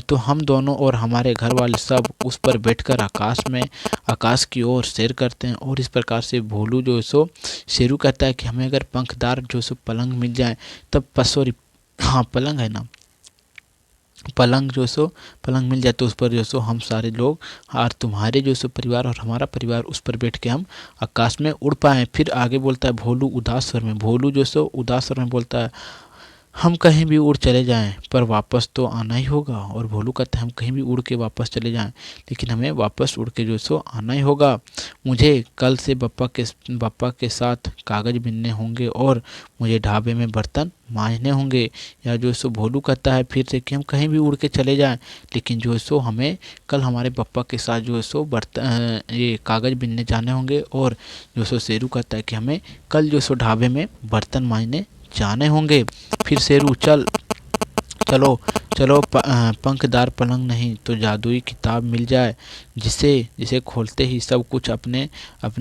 तो हम दोनों और हमारे घर वाले सब उस पर बैठकर आकाश की ओर सैर करते हैं। और इस प्रकार से भोलू जो सो शेरू कहता है कि हमें अगर पंखदार जो सो पलंग मिल जाए तब सॉरी हाँ पलंग है ना, पलंग मिल जाए तो उस पर जो सो हम सारे लोग और तुम्हारे जो सो परिवार और हमारा परिवार उस पर बैठ के हम आकाश में उड़ पाएँ। फिर आगे बोलता है भोलू उदास स्वर में बोलता है हम कहीं भी उड़ चले जाएं पर वापस तो आना ही होगा। और भोलू कहता है हम कहीं भी उड़ के वापस चले जाएं लेकिन हमें वापस उड़ के जो सो आना ही होगा। मुझे कल से बप्पा के साथ कागज़ बिनने होंगे और मुझे ढाबे में बर्तन मांजने होंगे। या जो सो भोलू कहता है फिर से कि हम कहीं भी उड़ के चले जाएं लेकिन जो सो हमें कल हमारे बप्पा के साथ जो सो ये कागज़ बिनने जाने होंगे। और जो सो शेरू कहता है कि हमें कल जो सो ढाबे में बर्तन मांजने जाने होंगे। फिर शेरू चलो पंखदार पलंग नहीं तो जादुई किताब मिल जाए जिसे खोलते ही सब कुछ अपने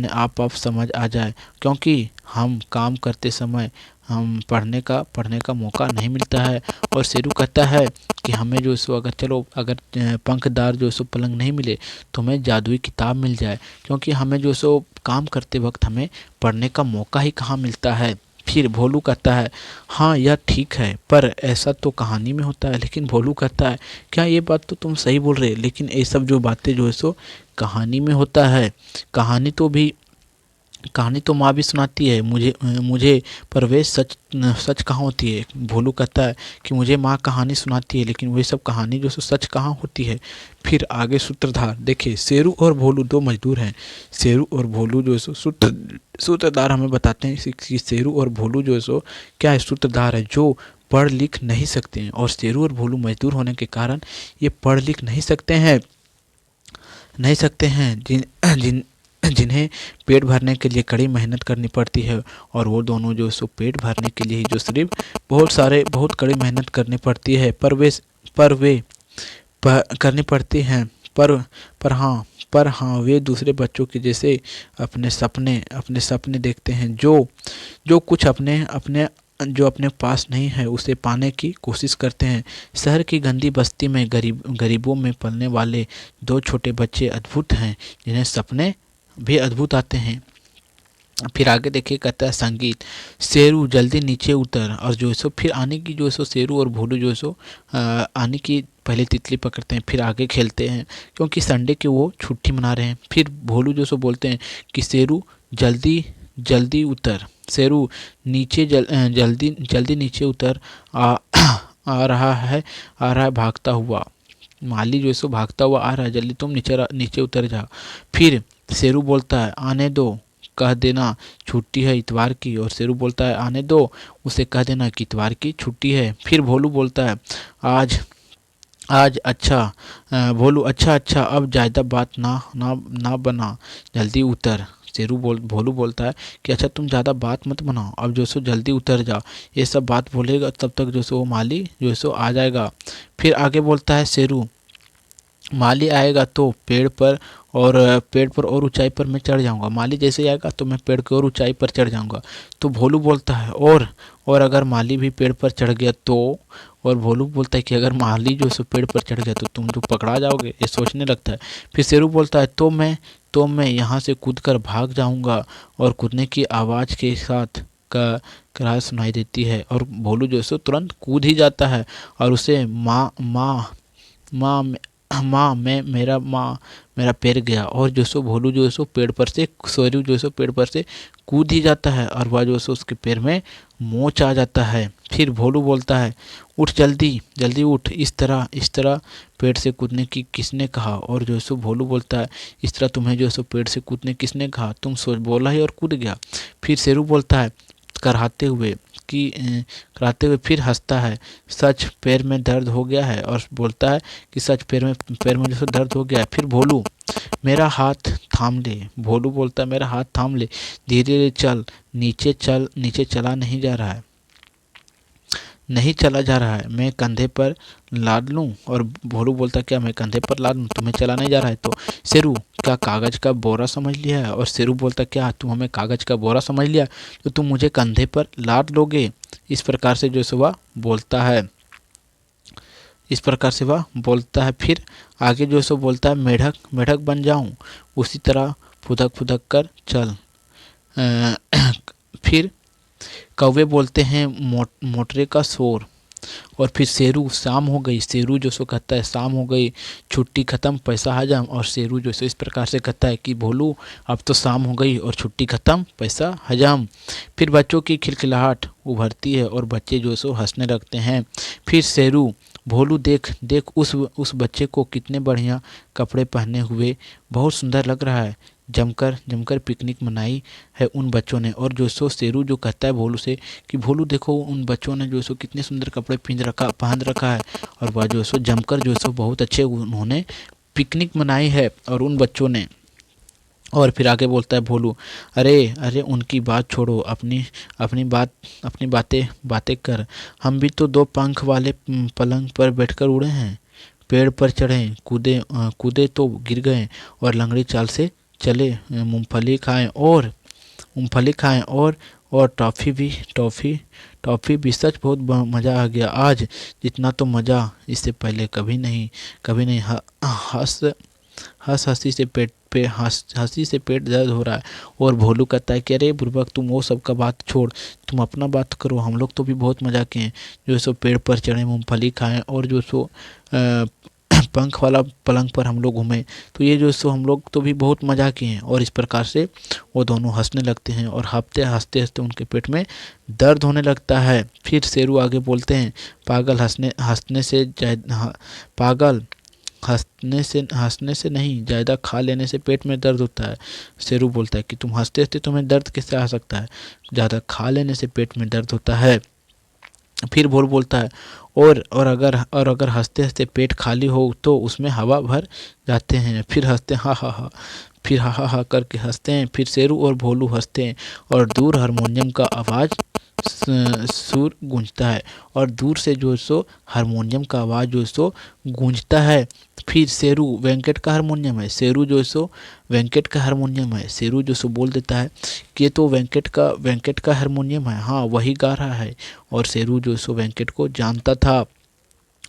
आप समझ आ जाए, क्योंकि हम काम करते समय हम पढ़ने का मौका नहीं मिलता है। और शेरू कहता है कि हमें जो सो अगर चलो अगर पंखदार जो सो पलंग नहीं मिले तो हमें जादुई किताब मिल जाए, क्योंकि हमें जो सो काम करते वक्त हमें पढ़ने का मौका ही कहाँ मिलता है। फिर भोलू कहता है हाँ यह ठीक है, पर ऐसा तो कहानी में होता है। लेकिन भोलू कहता है क्या ये बात तो तुम सही बोल रहे, लेकिन ये सब जो बातें जो है सो कहानी में होता है। कहानी तो भी कहानी तो माँ भी सुनाती है मुझे, पर वे सच सच कहाँ होती है। भोलू कहता है कि मुझे माँ कहानी सुनाती है, लेकिन वे सब कहानी जो सो सच कहाँ होती है। फिर आगे सूत्रधार देखिए, शेरू और भोलू दो मजदूर हैं। शेरू और भोलू जो है सो सूत्रधार हमें बताते हैं कि शेरू और भोलू जो है सो क्या है, सूत्रधार है जो पढ़ लिख नहीं सकते हैं। और शेरू और भोलू मजदूर होने के कारण ये पढ़ लिख नहीं सकते हैं जिन्हें पेट भरने के लिए कड़ी मेहनत करनी पड़ती है। और वो दोनों जो सो पेट भरने के लिए ही जो सिर्फ बहुत कड़ी मेहनत करनी पड़ती है, पर वे करनी पड़ती हैं। पर हाँ वे दूसरे बच्चों के जैसे अपने सपने देखते हैं, जो कुछ जो अपने पास नहीं है उसे पाने की कोशिश करते हैं। शहर की गंदी बस्ती में गरीबों में पलने वाले दो छोटे बच्चे अद्भुत हैं, जिन्हें सपने भी अद्भुत आते हैं। फिर आगे देखिए, कहता है संगीत, शेरू जल्दी नीचे उतर। और जो है सो फिर आने की जो है सो शेरू और भोलू जो है सो आने की पहले तितली पकड़ते हैं, फिर आगे खेलते हैं, क्योंकि संडे की वो छुट्टी मना रहे हैं। फिर भोलू जो सो बोलते हैं कि शेरू जल्दी जल्दी उतर। शेरू जल्दी नीचे उतर, आ आ रहा है भागता हुआ। माली जो है सो भागता हुआ आ रहा है, जल्दी तुम नीचे उतर जाओ। फिर शेरू बोलता है आने दो, कह देना छुट्टी है इतवार की। और शेरू बोलता है आने दो, उसे कह देना कि इतवार की छुट्टी है। फिर भोलू बोलता है आज आज अच्छा भोलू अच्छा अब ज़्यादा बात ना बना, जल्दी उतर। भोलू बोलता है कि अच्छा तुम ज़्यादा बात मत बनाओ, अब जो सो जल्दी उतर जाओ। ये सब बात बोलेगा तब तक जो सो वो माली जो सो आ जाएगा। फिर आगे बोलता है शेरू, माली आएगा तो पेड़ पर और ऊंचाई पर मैं चढ़ जाऊंगा। माली जैसे ही आएगा तो मैं पेड़ की और ऊंचाई पर चढ़ जाऊंगा। तो भोलू बोलता है और अगर माली भी पेड़ पर चढ़ गया तो। और भोलू बोलता है कि अगर माली जो सो पेड़ पर चढ़ गया तो तुम तो पकड़ा जाओगे, ये सोचने लगता है। फिर शेरू बोलता है तो मैं यहाँ से कूदकर भाग जाऊंगा। और कूदने की आवाज़ के साथ का करार सुनाई देती है, और भोलू जो सो तुरंत कूद ही जाता है। और उसे माँ मेरा पैर गया। और जो सो भोलू जो सो पेड़ पर से सोरू जो सो पेड़ पर से कूद ही जाता है, और वह जो सो उसके पैर में मोच आ जाता है। फिर भोलू बोलता है उठ जल्दी जल्दी उठ, इस तरह पेड़ से कूदने की किसने कहा। और जो सो भोलू बोलता है इस तरह तुम्हें जो सो पेड़ से कूदने किसने कहा, तुम सोच बोला ही और कूद गया। फिर शेरू बोलता है कराते हुए फिर हंसता है, सच पैर में दर्द हो गया है। और बोलता है कि सच पैर में जैसे दर्द हो गया है। फिर भोलू मेरा हाथ थाम ले। भोलू बोलता है मेरा हाथ थाम ले, धीरे धीरे चल, नीचे चला जा रहा है, मैं कंधे पर लाद लूं। और भोलू बोलता क्या मैं कंधे पर लाद लूं, तुम्हें चला नहीं जा रहा है तो। शेरू क्या कागज का बोरा समझ लिया है। और शेरू बोलता क्या तुम हमें कागज का बोरा समझ लिया तो तुम मुझे कंधे पर लाद लोगे। इस प्रकार से जो वह बोलता है, फिर आगे जो सो बोलता है मेढक बन जाऊं, उसी तरह फुदक कर चल। फिर कौवे बोलते हैं मोटरे का शोर। और फिर शेरू शाम हो गई, शेरू जो सो कहता है शाम हो गई, छुट्टी खत्म, पैसा हजम। और शेरू जो सो इस प्रकार से कहता है कि भोलू अब तो शाम हो गई और छुट्टी खत्म, पैसा हजम। फिर बच्चों की खिलखिलाहट उभरती है और बच्चे जो सो हंसने लगते हैं। फिर शेरू भोलू देख देख उस बच्चे को, कितने बढ़िया कपड़े पहने हुए, बहुत सुंदर लग रहा है। जमकर पिकनिक मनाई है उन बच्चों ने। और जो सो शेरू जो कहता है भोलू से कि भोलू देखो उन बच्चों ने जो सो कितने सुंदर कपड़े पहन रखा है, और वह जो सो जमकर जो सो बहुत अच्छे उन्होंने पिकनिक मनाई है और उन बच्चों ने। और फिर आगे बोलता है भोलू, अरे उनकी बात छोड़ो, अपनी बातें कर। हम भी तो दो पंख वाले पलंग पर बैठकर उड़े हैं, पेड़ पर चढ़े, कूदे तो गिर गए, और लंगड़ी चाल से चले, मूंगफली खाएं और और टॉफ़ी भी सच बहुत मज़ा आ गया आज, जितना तो मज़ा इससे पहले कभी नहीं। हंस हंस हंसी से पेट दर्द हो रहा है। और भोलू कहता है कि अरे बुर्बक, तुम वो सब का बात छोड़, तुम अपना बात करो, हम लोग तो भी बहुत मज़ा किए हैं, जो सो पेड़ पर चढ़े मूंगफली खाएं और जो सो पंख वाला पलंग पर हम लोग घूमें, तो ये जो सो हम लोग तो भी बहुत मज़ा किए हैं। और इस प्रकार से वो दोनों हंसने लगते हैं और हंसते हंसते उनके पेट में दर्द होने लगता है। फिर शेरू आगे बोलते हैं, पागल हंसने से पागल हंसने से नहीं, ज़्यादा खा लेने से पेट में दर्द होता है। शेरू बोलता है कि तुम हंसते हंसते तुम्हें दर्द कैसे आ सकता है, ज़्यादा खा लेने से पेट में दर्द होता है। फिर भोलू बोलता है, और अगर हंसते हंसते पेट खाली हो तो उसमें हवा भर जाते हैं। फिर हंसते हा हा हा, फिर हा हा हा करके हंसते हैं। फिर शेरू और भोलू हंसते हैं और दूर हारमोनियम का आवाज़ सुर गूंजता है, और दूर से जो सो हारमोनियम का आवाज़ जो सो गूंजता है। फिर शेरू वेंकट का हारमोनियम है, शेरू जो सो वेंकट का हारमोनियम है। शेरू जो सो बोल देता है कि ये तो वेंकट का हारमोनियम है, हाँ वही गा रहा है। और शेरू जो सो वेंकट को जानता था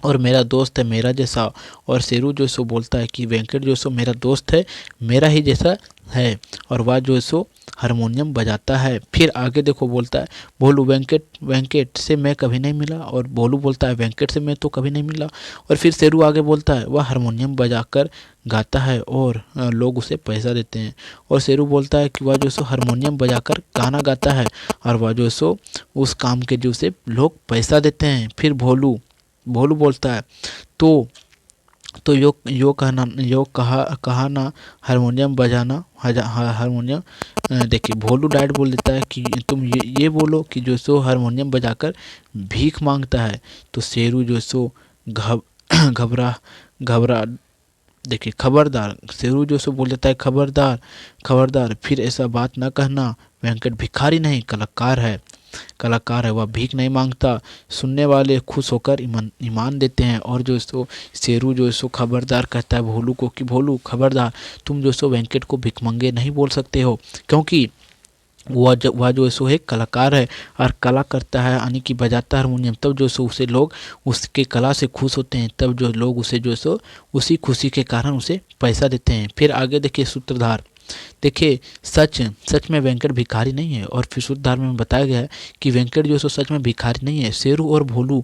और मेरा दोस्त है मेरा जैसा। और शेरू जो सो बोलता है कि वेंकट जो सो मेरा दोस्त है, मेरा ही जैसा है, और वह जो सो हारमोनियम बजाता है। फिर आगे देखो बोलता है भोलू, वेंकट से मैं कभी नहीं मिला। और भोलू बोलता है वेंकट से मैं तो कभी नहीं मिला। और फिर शेरू आगे बोलता है वह हारमोनियम बजाकर गाता है और लोग उसे पैसा देते हैं। और शेरू बोलता है कि वह जो सो हारमोनियम बजाकर गाना गाता है और वह जो सो उस काम के जो से लोग पैसा देते हैं। फिर भोलू बोलता है, तो यो कहा ना हारमोनियम बजाना हारमोनियम। देखिए भोलू डायरेक्ट बोल देता है कि तुम ये बोलो कि जो सो हारमोनियम बजाकर भीख मांगता है। तो शेरू जो सो घब घबरा घबरा देखिए खबरदार, शेरू जो सो बोल देता है खबरदार, फिर ऐसा बात ना कहना, वेंकट भिखारी नहीं कलाकार है, वह भीख नहीं मांगता। सुनने वाले खुश होकर ईमान देते हैं। और जो सो शेरू जो सो खबरदार कहता है भोलू को कि भोलू खबरदार, तुम जो सो वेंकट को भिखमंगे नहीं बोल सकते हो, क्योंकि वह जो सो एक कलाकार है और कला करता है, यानी कि बजाता है हारमोनियम, तब जो सो उसे लोग उसके कला से खुश होते हैं, तब जो लोग उसे जो सो उसी खुशी के कारण उसे पैसा देते हैं। फिर आगे देखिए सूत्रधार, देखिए सच में वेंकट भिखारी नहीं है। और फिर सूत्रधार में बताया गया है कि वेंकट जो सो सच में भिखारी नहीं है, शेरू और भोलू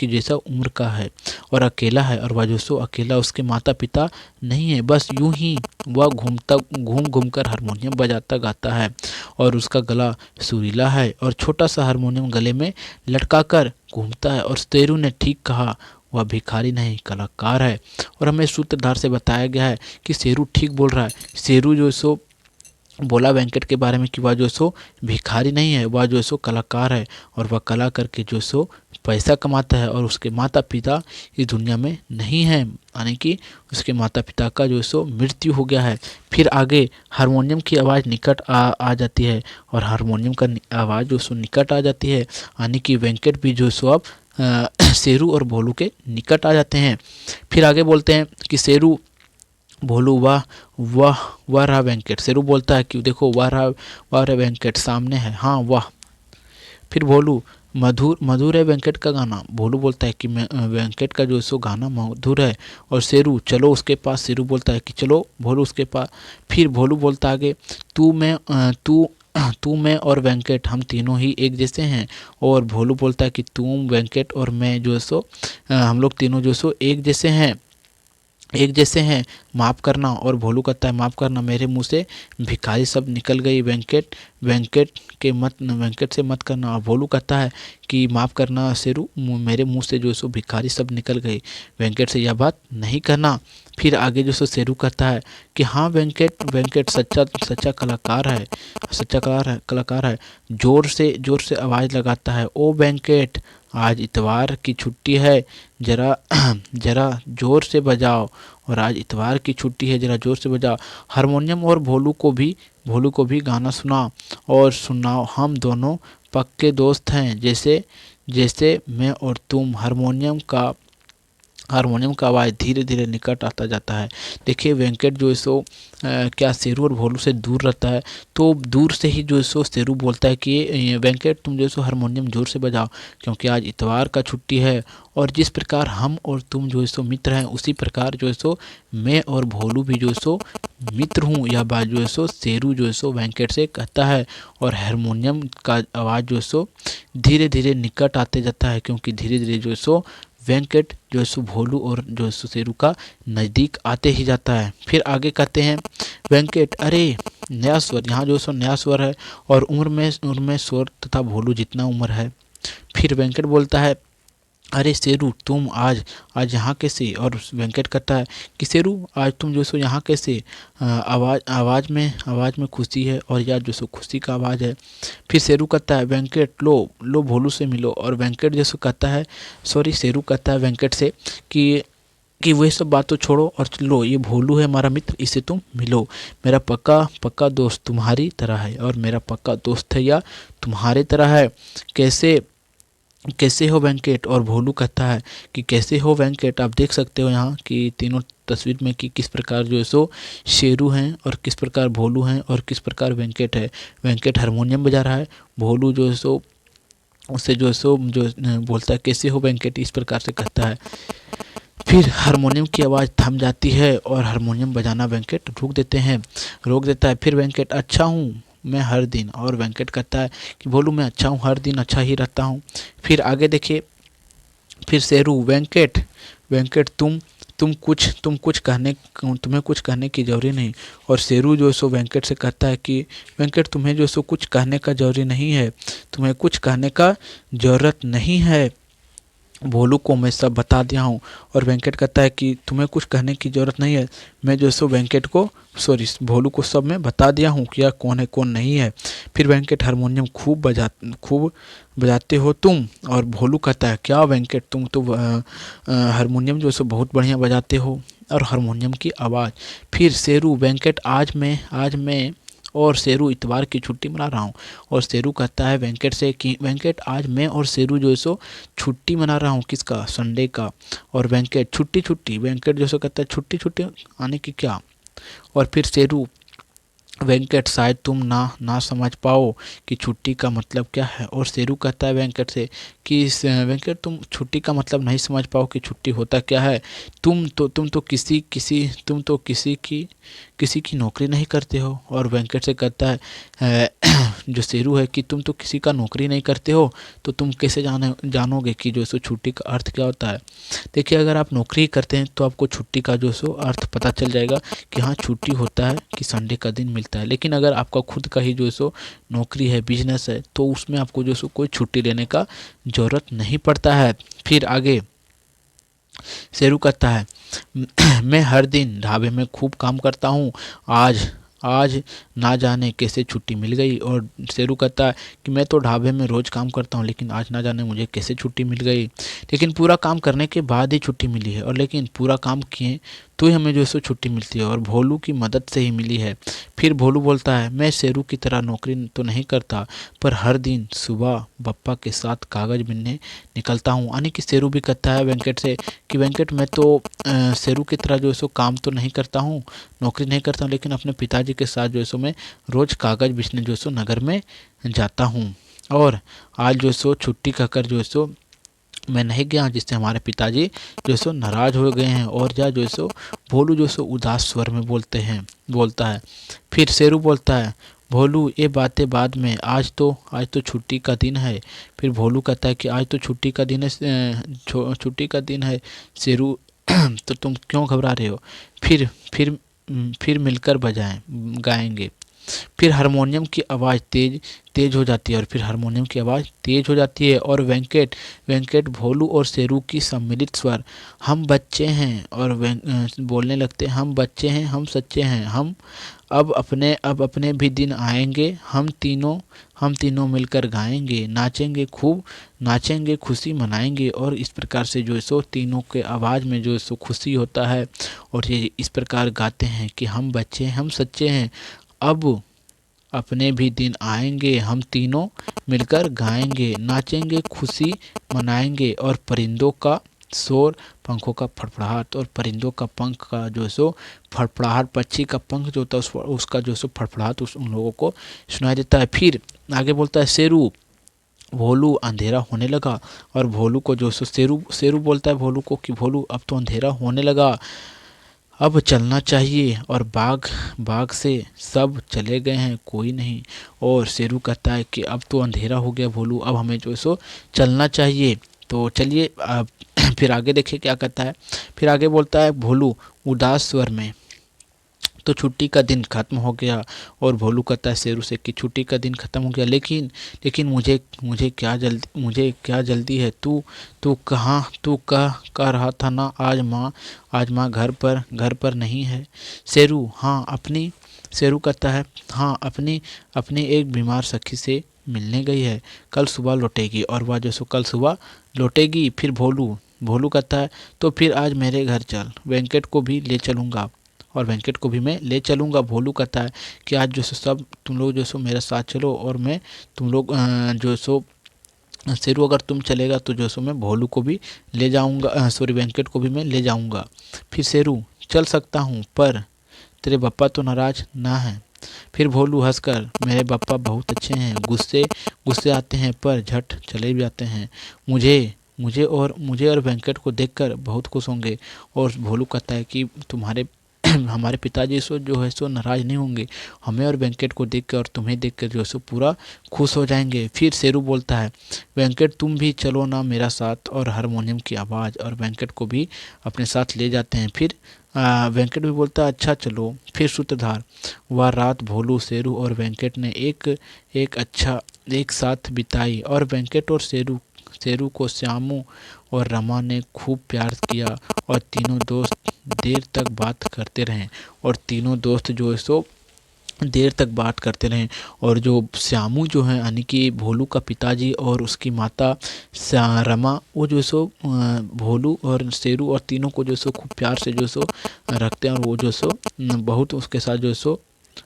की जैसा उम्र का है और अकेला है। और वह जो सो अकेला, उसके माता पिता नहीं है, बस यूं ही वह घूम कर हारमोनियम बजाता गाता है और उसका गला सुरीला है और छोटा सा हारमोनियम गले में लटका कर घूमता है। और शेरू ने ठीक कहा, वह भिखारी नहीं कलाकार है। और हमें सूत्रधार से बताया गया है कि शेरू ठीक बोल रहा है। शेरू जो सो बोला वेंकट के बारे में कि वह जो सो भिखारी नहीं है, वह जो सो कलाकार है और वह कला करके जो सो पैसा कमाता है। और उसके माता पिता इस दुनिया में नहीं है, यानी कि उसके माता पिता का जो सो मृत्यु हो गया है। फिर आगे हारमोनियम की आवाज़ निकट आ जाती है और हारमोनियम का आवाज़ जो सो निकट आ जाती है, यानी कि वेंकट भी जो सो अब शेरू और भोलू के निकट आ जाते हैं। फिर आगे बोलते हैं कि शेरू भोलू वाह वाह वाह रहा वेंकट। शेरू बोलता है कि देखो वाह रहा वेंकट सामने है, हाँ वाह। फिर भोलू मधुर है वेंकट का गाना। भोलू बोलता है कि वेंकट का जो सो गाना मधुर है। और शेरू चलो उसके पास। शेरू बोलता है कि चलो भोलू उसके पास। फिर भोलू बोलता आगे, तू मैं और वेंकट हम तीनों ही एक जैसे हैं। और भोलू बोलता है कि तुम वेंकट और मैं जो सो हम लोग तीनों जो सो एक जैसे हैं, माफ़ करना। और भोलू कहता है माफ़ करना, मेरे मुंह से भिखारी सब निकल गई, वेंकट से मत करना। और भोलू कहता है कि माफ़ करना शेरू, मेरे मुंह से जो सो भिखारी सब निकल गई, वेंकट से यह बात नहीं कहना। फिर आगे जो सो शेरू कहता है कि हाँ वेंकट सच्चा कलाकार है। जोर से आवाज़ लगाता है, ओ वेंकट आज इतवार की छुट्टी है, जरा जरा जोर से बजाओ। और आज इतवार की छुट्टी है, जरा जोर से बजाओ हारमोनियम। और भोलू को भी गाना सुनाओ, हम दोनों पक्के दोस्त हैं, जैसे जैसे मैं और तुम। हारमोनियम का हारमोनियम का आवाज़ धीरे धीरे निकट आता जाता है। देखिए वेंकट जो है सो क्या शेरू और भोलू से दूर रहता है, तो दूर से ही जो है सो शेरू बोलता है कि वेंकट तुम जो है सो हारमोनियम जोर से बजाओ, क्योंकि आज इतवार का छुट्टी है। और जिस प्रकार हम और तुम जो है सो मित्र हैं, उसी प्रकार जो है सो मैं और भोलू भी जो है सो मित्र हूँ। यह बात जो है सो शेरू जो है सो वेंकट से कहता है, और हारमोनियम का आवाज़ जो है सो धीरे धीरे निकट आते जाता है, क्योंकि धीरे धीरे जो है सो वेंकट जो है सो भोलू और जो है सो शेरू का नज़दीक आते ही जाता है। फिर आगे कहते हैं वेंकट अरे नया स्वर, यहाँ जो है सो नया स्वर है और उम्र में स्वर तथा भोलू जितना उम्र है। फिर वेंकट बोलता है अरे शेरू तुम आज आज यहाँ कैसे, और वेंकट कहता है कि शेरू आज तुम जो सो यहाँ कैसे, आवाज़ में खुशी है और यह जो सो खुशी का आवाज़ है। फिर शेरू कहता है वेंकट लो लो भोलू से मिलो, और वेंकट जो सो कहता है शेरू कहता है वेंकट से कि वही सब बात तो छोड़ो और लो ये भोलू है हमारा मित्र, इसे तुम मिलो। मेरा पक्का पक्का दोस्त तुम्हारी तरह है, और मेरा पक्का दोस्त है या तुम्हारे तरह है। कैसे कैसे हो वेंकट, और भोलू कहता है कि कैसे हो वेंकट। आप देख सकते हो यहाँ कि तीनों तस्वीर में कि किस प्रकार जो है सो शेरू हैं और किस प्रकार भोलू हैं और किस प्रकार वेंकट है। वेंकट हारमोनियम बजा रहा है, भोलू जो है सो उससे जो है सो जो बोलता है कैसे हो वेंकट, इस प्रकार से कहता है। फिर हारमोनियम की आवाज़ थम जाती है और हारमोनियम बजाना वेंकट रोक देता है। फिर वेंकट अच्छा हूँ मैं हर दिन, और वेंकट कहता है कि बोलूँ मैं अच्छा हूँ हर दिन अच्छा ही रहता हूँ। फिर आगे देखिए, फिर शेरू वेंकट वेंकट तुम्हें कुछ कहने की जरूरी नहीं। और शेरू जो है सो वेंकट से कहता है कि वेंकट तुम्हें जो सो कुछ कहने का जरूरी नहीं है, तुम्हें कुछ कहने का ज़रूरत नहीं है, भोलू को मैं सब बता दिया हूँ। और वेंकट कहता है कि तुम्हें कुछ कहने की ज़रूरत नहीं है, मैं जो सो वेंकट को भोलू को सब मैं बता दिया हूँ कि यह कौन है कौन नहीं है। फिर वेंकट हारमोनियम खूब बजाते हो तुम, और भोलू कहता है क्या वेंकट तुम तो हारमोनियम जो सो बहुत बढ़िया बजाते हो, और हारमोनियम की आवाज़। फिर शेरू वेंकट आज मैं और शेरू इतवार की छुट्टी मना रहा हूँ। और शेरू कहता है वेंकट से कि वेंकट आज मैं और शेरू जो है सो छुट्टी मना रहा हूँ, किसका, संडे का। और वेंकट छुट्टी वेंकट जो सो कहता है छुट्टी आने की क्या। और फिर शेरू वेंकट शायद तुम ना समझ पाओ कि छुट्टी का मतलब क्या है। और शेरू कहता है वेंकट से कि वेंकट तुम छुट्टी का मतलब नहीं समझ पाओ कि छुट्टी होता क्या है। तुम तो किसी की नौकरी नहीं करते हो। और वेंकट से कहता है जो शेरू है कि तुम तो किसी का नौकरी नहीं करते हो, तो तुम कैसे जानोगे कि जो सो छुट्टी का अर्थ क्या होता है। देखिए अगर आप नौकरी करते हैं तो आपको छुट्टी का जो सो अर्थ पता चल जाएगा कि हाँ छुट्टी होता है कि संडे का दिन मिलता है। लेकिन अगर आपका खुद का ही जो सो नौकरी है, बिजनेस है, तो उसमें आपको जो सो कोई छुट्टी लेने का ज़रूरत नहीं पड़ता है। फिर आगे शेरू कहता है मैं हर दिन ढाबे में खूब काम करता हूँ, आज आज ना जाने कैसे छुट्टी मिल गई। और शेरू कहता है कि मैं तो ढाबे में रोज़ काम करता हूँ, लेकिन आज ना जाने मुझे कैसे छुट्टी मिल गई। लेकिन पूरा काम करने के बाद ही छुट्टी मिली है, और लेकिन पूरा काम किए तो ही हमें जो है सो छुट्टी मिलती है, और भोलू की मदद से ही मिली है। फिर भोलू बोलता है मैं शेरू की तरह नौकरी तो नहीं करता, पर हर दिन सुबह बप्पा के साथ कागज़ बिनने निकलता हूँ। यानी कि शेरू भी कहता है वेंकट से कि वेंकट मैं तो शेरू की तरह जो है सो काम तो नहीं करता हूँ, नौकरी नहीं करता हूँ, लेकिन अपने पिताजी के साथ जो है सो मैं रोज़ कागज़ बेचने जो है सो नगर में जाता हूँ। और आज जो है सो छुट्टी कहकर जो है सो मैं नहीं गया, जिससे हमारे पिताजी जो है सो नाराज़ हो गए हैं। और या जो है सो भोलू जो सो उदास स्वर में बोलता है। फिर शेरू बोलता है भोलू ये बातें बाद में, आज तो छुट्टी का दिन है। फिर भोलू कहता है कि आज तो छुट्टी का दिन है, छुट्टी का दिन है शेरू तो तुम क्यों घबरा रहे हो। फिर मिलकर गाएंगे। फिर हारमोनियम की आवाज़ तेज हो जाती है, और फिर हारमोनियम की आवाज़ तेज हो जाती है, और वेंकट भोलू और शेरू की सम्मिलित स्वर हम बच्चे हैं, और बोलने लगते हैं हम बच्चे हैं हम सच्चे हैं, हम अब अपने भी दिन आएंगे, हम तीनों मिलकर गाएंगे, नाचेंगे खुशी मनाएंगे। और इस प्रकार से जो है सो तीनों के आवाज़ में जो है सो खुशी होता है, और ये इस प्रकार गाते हैं कि हम बच्चे हैं हम सच्चे हैं, अब अपने भी दिन आएंगे, हम तीनों मिलकर गाएंगे, नाचेंगे खुशी मनाएंगे, और परिंदों का शोर, पंखों का फड़फड़ाहट और परिंदों का पंख का जो सो फड़फड़ाहट, पक्षी का पंख जो होता है उसका जो सो फड़फड़ाहट उन लोगों को सुनाई देता है। फिर आगे बोलता है शेरू, भोलू अंधेरा होने लगा। और भोलू को जो सो शेरू शेरू बोलता है भोलू को कि भोलू अब तो अंधेरा होने लगा, अब चलना चाहिए। और बाघ बाघ से सब चले गए हैं, कोई नहीं। और शेरू कहता है कि अब तो अंधेरा हो गया भोलू, अब हमें जो है सो चलना चाहिए। तो चलिए फिर आगे देखिए क्या कहता है। फिर आगे बोलता है भोलू उदास स्वर में, तो छुट्टी का दिन खत्म हो गया। और भोलू कहता है शेरू से कि छुट्टी का दिन खत्म हो गया, लेकिन लेकिन मुझे क्या जल्दी है। तू तू कहाँ तू कह रहा था ना आज माँ घर पर नहीं है। शेरू हाँ अपनी शेरू कहता है हाँ अपनी अपनी एक बीमार सखी से मिलने गई है, कल सुबह लौटेगी। और वह जो सो कल सुबह लौटेगी। फिर भोलू भोलू कहता है तो फिर आज मेरे घर चल, वेंकट को भी ले चलूँगा और वेंकट को भी मैं ले चलूँगा। भोलू कहता है कि आज जो सो सब तुम लोग जो सो मेरे साथ चलो और मैं तुम लोग जो सो शेरू अगर तुम चलेगा तो जो सो मैं भोलू को भी ले जाऊँगा, सॉरी वेंकट को भी मैं ले जाऊँगा। फिर शेरू चल सकता हूँ पर तेरे पापा तो नाराज ना हैं। फिर भोलू हंसकर मेरे पापा बहुत अच्छे हैं, गुस्से गुस्से आते हैं पर झट चले भी जाते हैं। मुझे और वेंकट को देखकर बहुत खुश होंगे। और भोलू कहता है कि तुम्हारे हमारे पिताजी सो जो है सो नाराज नहीं होंगे, हमें और वेंकट को देख कर और तुम्हें देख कर जो है सो पूरा खुश हो जाएंगे। फिर शेरू बोलता है वेंकट तुम भी चलो ना मेरा साथ। और हारमोनियम की आवाज़ और वेंकट को भी अपने साथ ले जाते हैं। फिर वेंकट भी बोलता है अच्छा चलो। फिर सूत्रधार, वह रात भोलू शेरू और वेंकट ने एक साथ बिताई। और वेंकट और शेरू को श्यामू और रमा ने खूब प्यार किया। और तीनों दोस्त देर तक बात करते रहे। और तीनों दोस्त जो है सो देर तक बात करते रहे। और जो श्यामू जो है यानी कि भोलू का पिताजी और उसकी माता रमा, वो जो सो भोलू और शेरू और तीनों को जो सो खूब प्यार से जो सो रखते हैं। और वो जो सो बहुत उसके साथ जो सो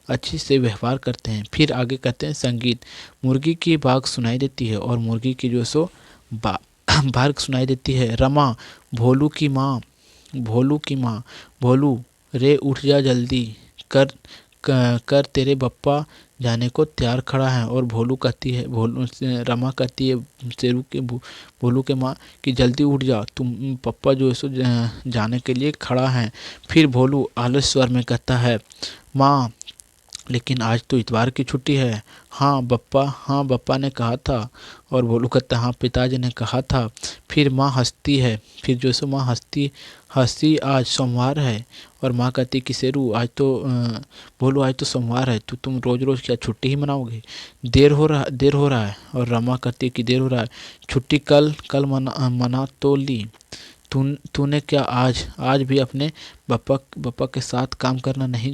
अच्छी से व्यवहार करते हैं। फिर आगे कहते हैं संगीत, मुर्गी की बाग सुनाई देती है और मुर्गी की जो सो बाग सुनाई देती है। रमा भोलू की माँ, भोलू रे उठ जा जल्दी कर तेरे बप्पा जाने को तैयार खड़ा है। और रमा कहती है भोलू के माँ कि जल्दी उठ जा, तुम पप्पा जो है सो जाने के लिए खड़ा है। फिर भोलू आलस स्वर में कहता है माँ लेकिन आज तो इतवार की छुट्टी है। हाँ बप्पा ने कहा था। और भोलू कहता हाँ पिताजी ने कहा था। फिर माँ हंसती है, फिर जो सो माँ हंसी आज सोमवार है। और माँ कहती कि शेरू भोलू आज तो सोमवार है, तो तुम रोज रोज क्या छुट्टी ही मनाओगे, देर हो रहा है। और रमा कहती है कि देर हो रहा है, छुट्टी कल मना तो ली। तूने क्या आज भी अपने बप्पा के साथ काम करने नहीं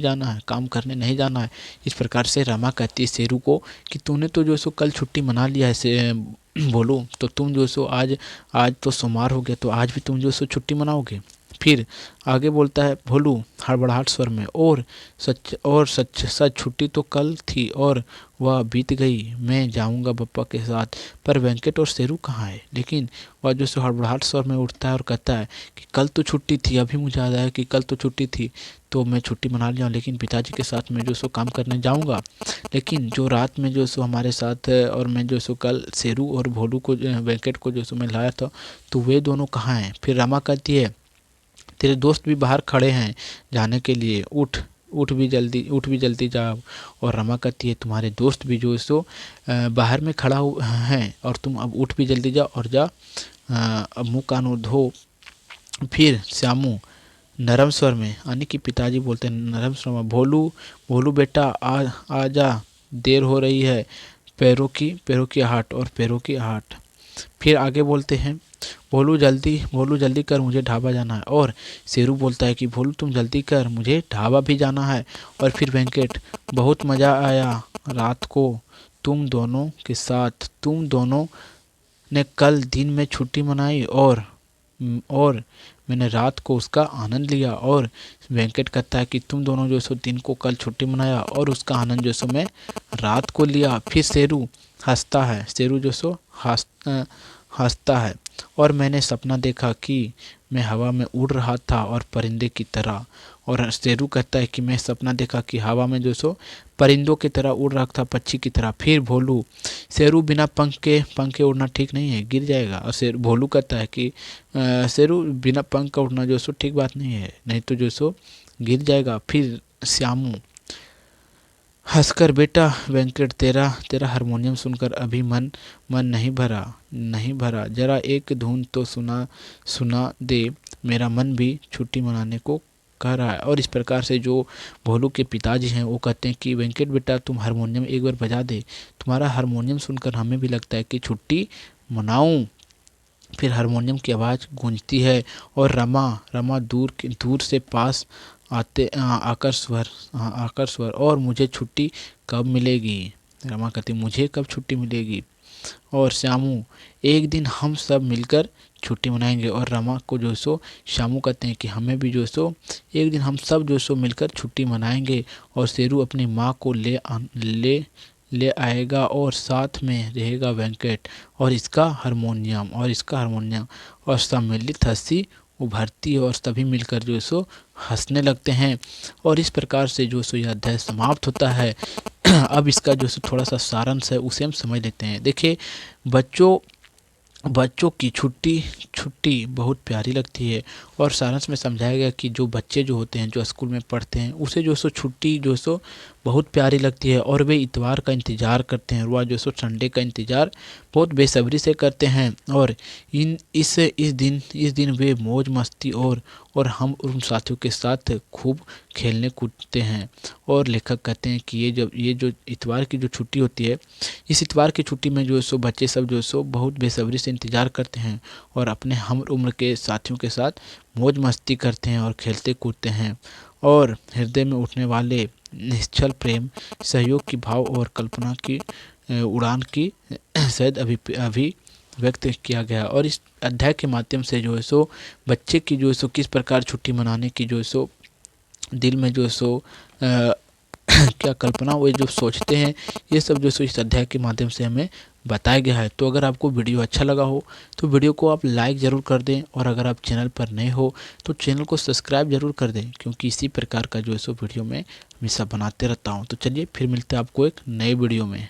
जाना है। इस प्रकार से रमा कहती है शेरू को कि तूने तो जो सो कल छुट्टी मना लिया है से बोलो, तो तुम जो सो आज तो सोमवार हो गया, तो आज भी तुम जो सो छुट्टी मनाओगे। फिर आगे बोलता है भोलू हड़बड़ाहट स्वर में, और सच छुट्टी तो कल थी और वह बीत गई, मैं जाऊंगा बप्पा के साथ। पर वेंकट और शेरू कहाँ है। लेकिन वह जो सो हड़बड़ाहट स्वर में उठता है और कहता है कि कल तो छुट्टी थी, अभी मुझे याद आया कि कल तो छुट्टी थी, तो मैं छुट्टी मना लिया, लेकिन पिताजी के साथ मैं जो सो काम करने जाऊंगा। लेकिन जो रात में जो सो हमारे साथ और मैं जो सो कल शेरू और भोलू को वेंकट को जो सो मैं लाया था, तो वे दोनों कहाँ हैं। फिर रमा कहती है तेरे दोस्त भी बाहर खड़े हैं जाने के लिए, उठ भी जल्दी जाओ। और रमा कहती है तुम्हारे दोस्त भी जो है सो बाहर में खड़ा हैं, और तुम अब उठ भी जल्दी जाओ और जा अब मुँह कान धो। फिर श्यामू नरम स्वर में यानी कि पिताजी बोलते हैं नरम स्वर में, भोलू बेटा आ जा, देर हो रही है, पैरों की आहट। फिर आगे बोलते हैं भोलू जल्दी कर, मुझे ढाबा जाना है। और शेरू बोलता है कि भोलू तुम जल्दी कर, मुझे ढाबा भी जाना है। और फिर वेंकट, बहुत मज़ा आया रात को तुम दोनों के साथ, तुम दोनों ने कल दिन में छुट्टी मनाई और मैंने रात को उसका आनंद लिया। और वेंकट कहता है कि तुम दोनों जो सो दिन को कल छुट्टी मनाया और उसका आनंद जो सो मैं रात को लिया। फिर शेरू हंसता है, शेरू जो सो हंसता है और मैंने सपना देखा कि मैं हवा में उड़ रहा था और परिंदे की तरह। और शेरू कहता है कि मैं सपना देखा कि हवा में जो सो परिंदों की तरह उड़ रहा था, पक्षी की तरह। फिर भोलू, शेरू बिना पंख के उड़ना ठीक नहीं है, गिर जाएगा। और भोलू कहता है कि शेरू बिना पंख का उड़ना जो सो ठीक बात नहीं है, नहीं तो जो सो गिर जाएगा। फिर श्यामू हंसकर, बेटा वेंकट, तेरा तेरा हारमोनियम सुनकर अभी मन मन नहीं भरा, जरा एक धुन तो सुना सुना दे, मेरा मन भी छुट्टी मनाने को कह रहा है। और इस प्रकार से जो भोलू के पिताजी हैं वो कहते हैं कि वेंकट बेटा तुम हारमोनियम एक बार बजा दे, तुम्हारा हारमोनियम सुनकर हमें भी लगता है कि छुट्टी मनाऊं। फिर हारमोनियम की आवाज़ गूंजती है और रमा रमा दूर से पास आकर स्वर, और मुझे छुट्टी कब मिलेगी। रमा कहती मुझे कब छुट्टी मिलेगी। और श्यामू, एक दिन हम सब मिलकर छुट्टी मनाएंगे। और रमा को जो सो श्यामू कहते हैं कि हमें भी जो सो एक दिन हम सब जो सो मिलकर छुट्टी मनाएंगे। और शेरू अपनी माँ को ले आएगा और साथ में रहेगा वेंकट और इसका हारमोनियम और सम्मिलित हंसी उभरती है और सभी मिलकर जो सो हंसने लगते हैं। और इस प्रकार से जो सो यह अध्याय समाप्त होता है। अब इसका जो सो थोड़ा सा सारांश है उसे हम समझ लेते हैं। देखिए बच्चों की छुट्टी बहुत प्यारी लगती है। और सारांश में समझाया गया कि जो बच्चे जो होते हैं जो स्कूल में पढ़ते हैं उसे जो सो छुट्टी जो सो बहुत प्यारी लगती है और वे इतवार का इंतज़ार करते हैं, वह जो सो संडे का इंतज़ार बहुत बेसब्री से करते हैं। और इस दिन वे मौज मस्ती और हम उन साथियों के साथ खूब खेलने कूदते हैं। और लेखक कहते हैं कि ये जो इतवार की जो छुट्टी होती है, इस इतवार की छुट्टी में जो सो बच्चे सब जो सो बहुत बेसब्री से इंतज़ार करते हैं और अपने हम उम्र के साथियों के साथ मौज मस्ती करते हैं और खेलते कूदते हैं। और हृदय में उठने वाले निश्चल प्रेम, सहयोग की भाव और कल्पना की उड़ान की शायद अभी व्यक्त किया गया। और इस अध्याय के माध्यम से जो है सो बच्चे की जो है सो किस प्रकार छुट्टी मनाने की जो है सो दिल में जो है सो क्या कल्पना वो जो सोचते हैं, ये सब जो सो इस अध्याय के माध्यम से हमें बताया गया है। तो अगर आपको वीडियो अच्छा लगा हो तो वीडियो को आप लाइक ज़रूर कर दें, और अगर आप चैनल पर नए हो तो चैनल को सब्सक्राइब ज़रूर कर दें, क्योंकि इसी प्रकार का जो है सो वीडियो मैं हमेशा बनाते रहता हूँ। तो चलिए फिर मिलते हैं आपको एक नए वीडियो में।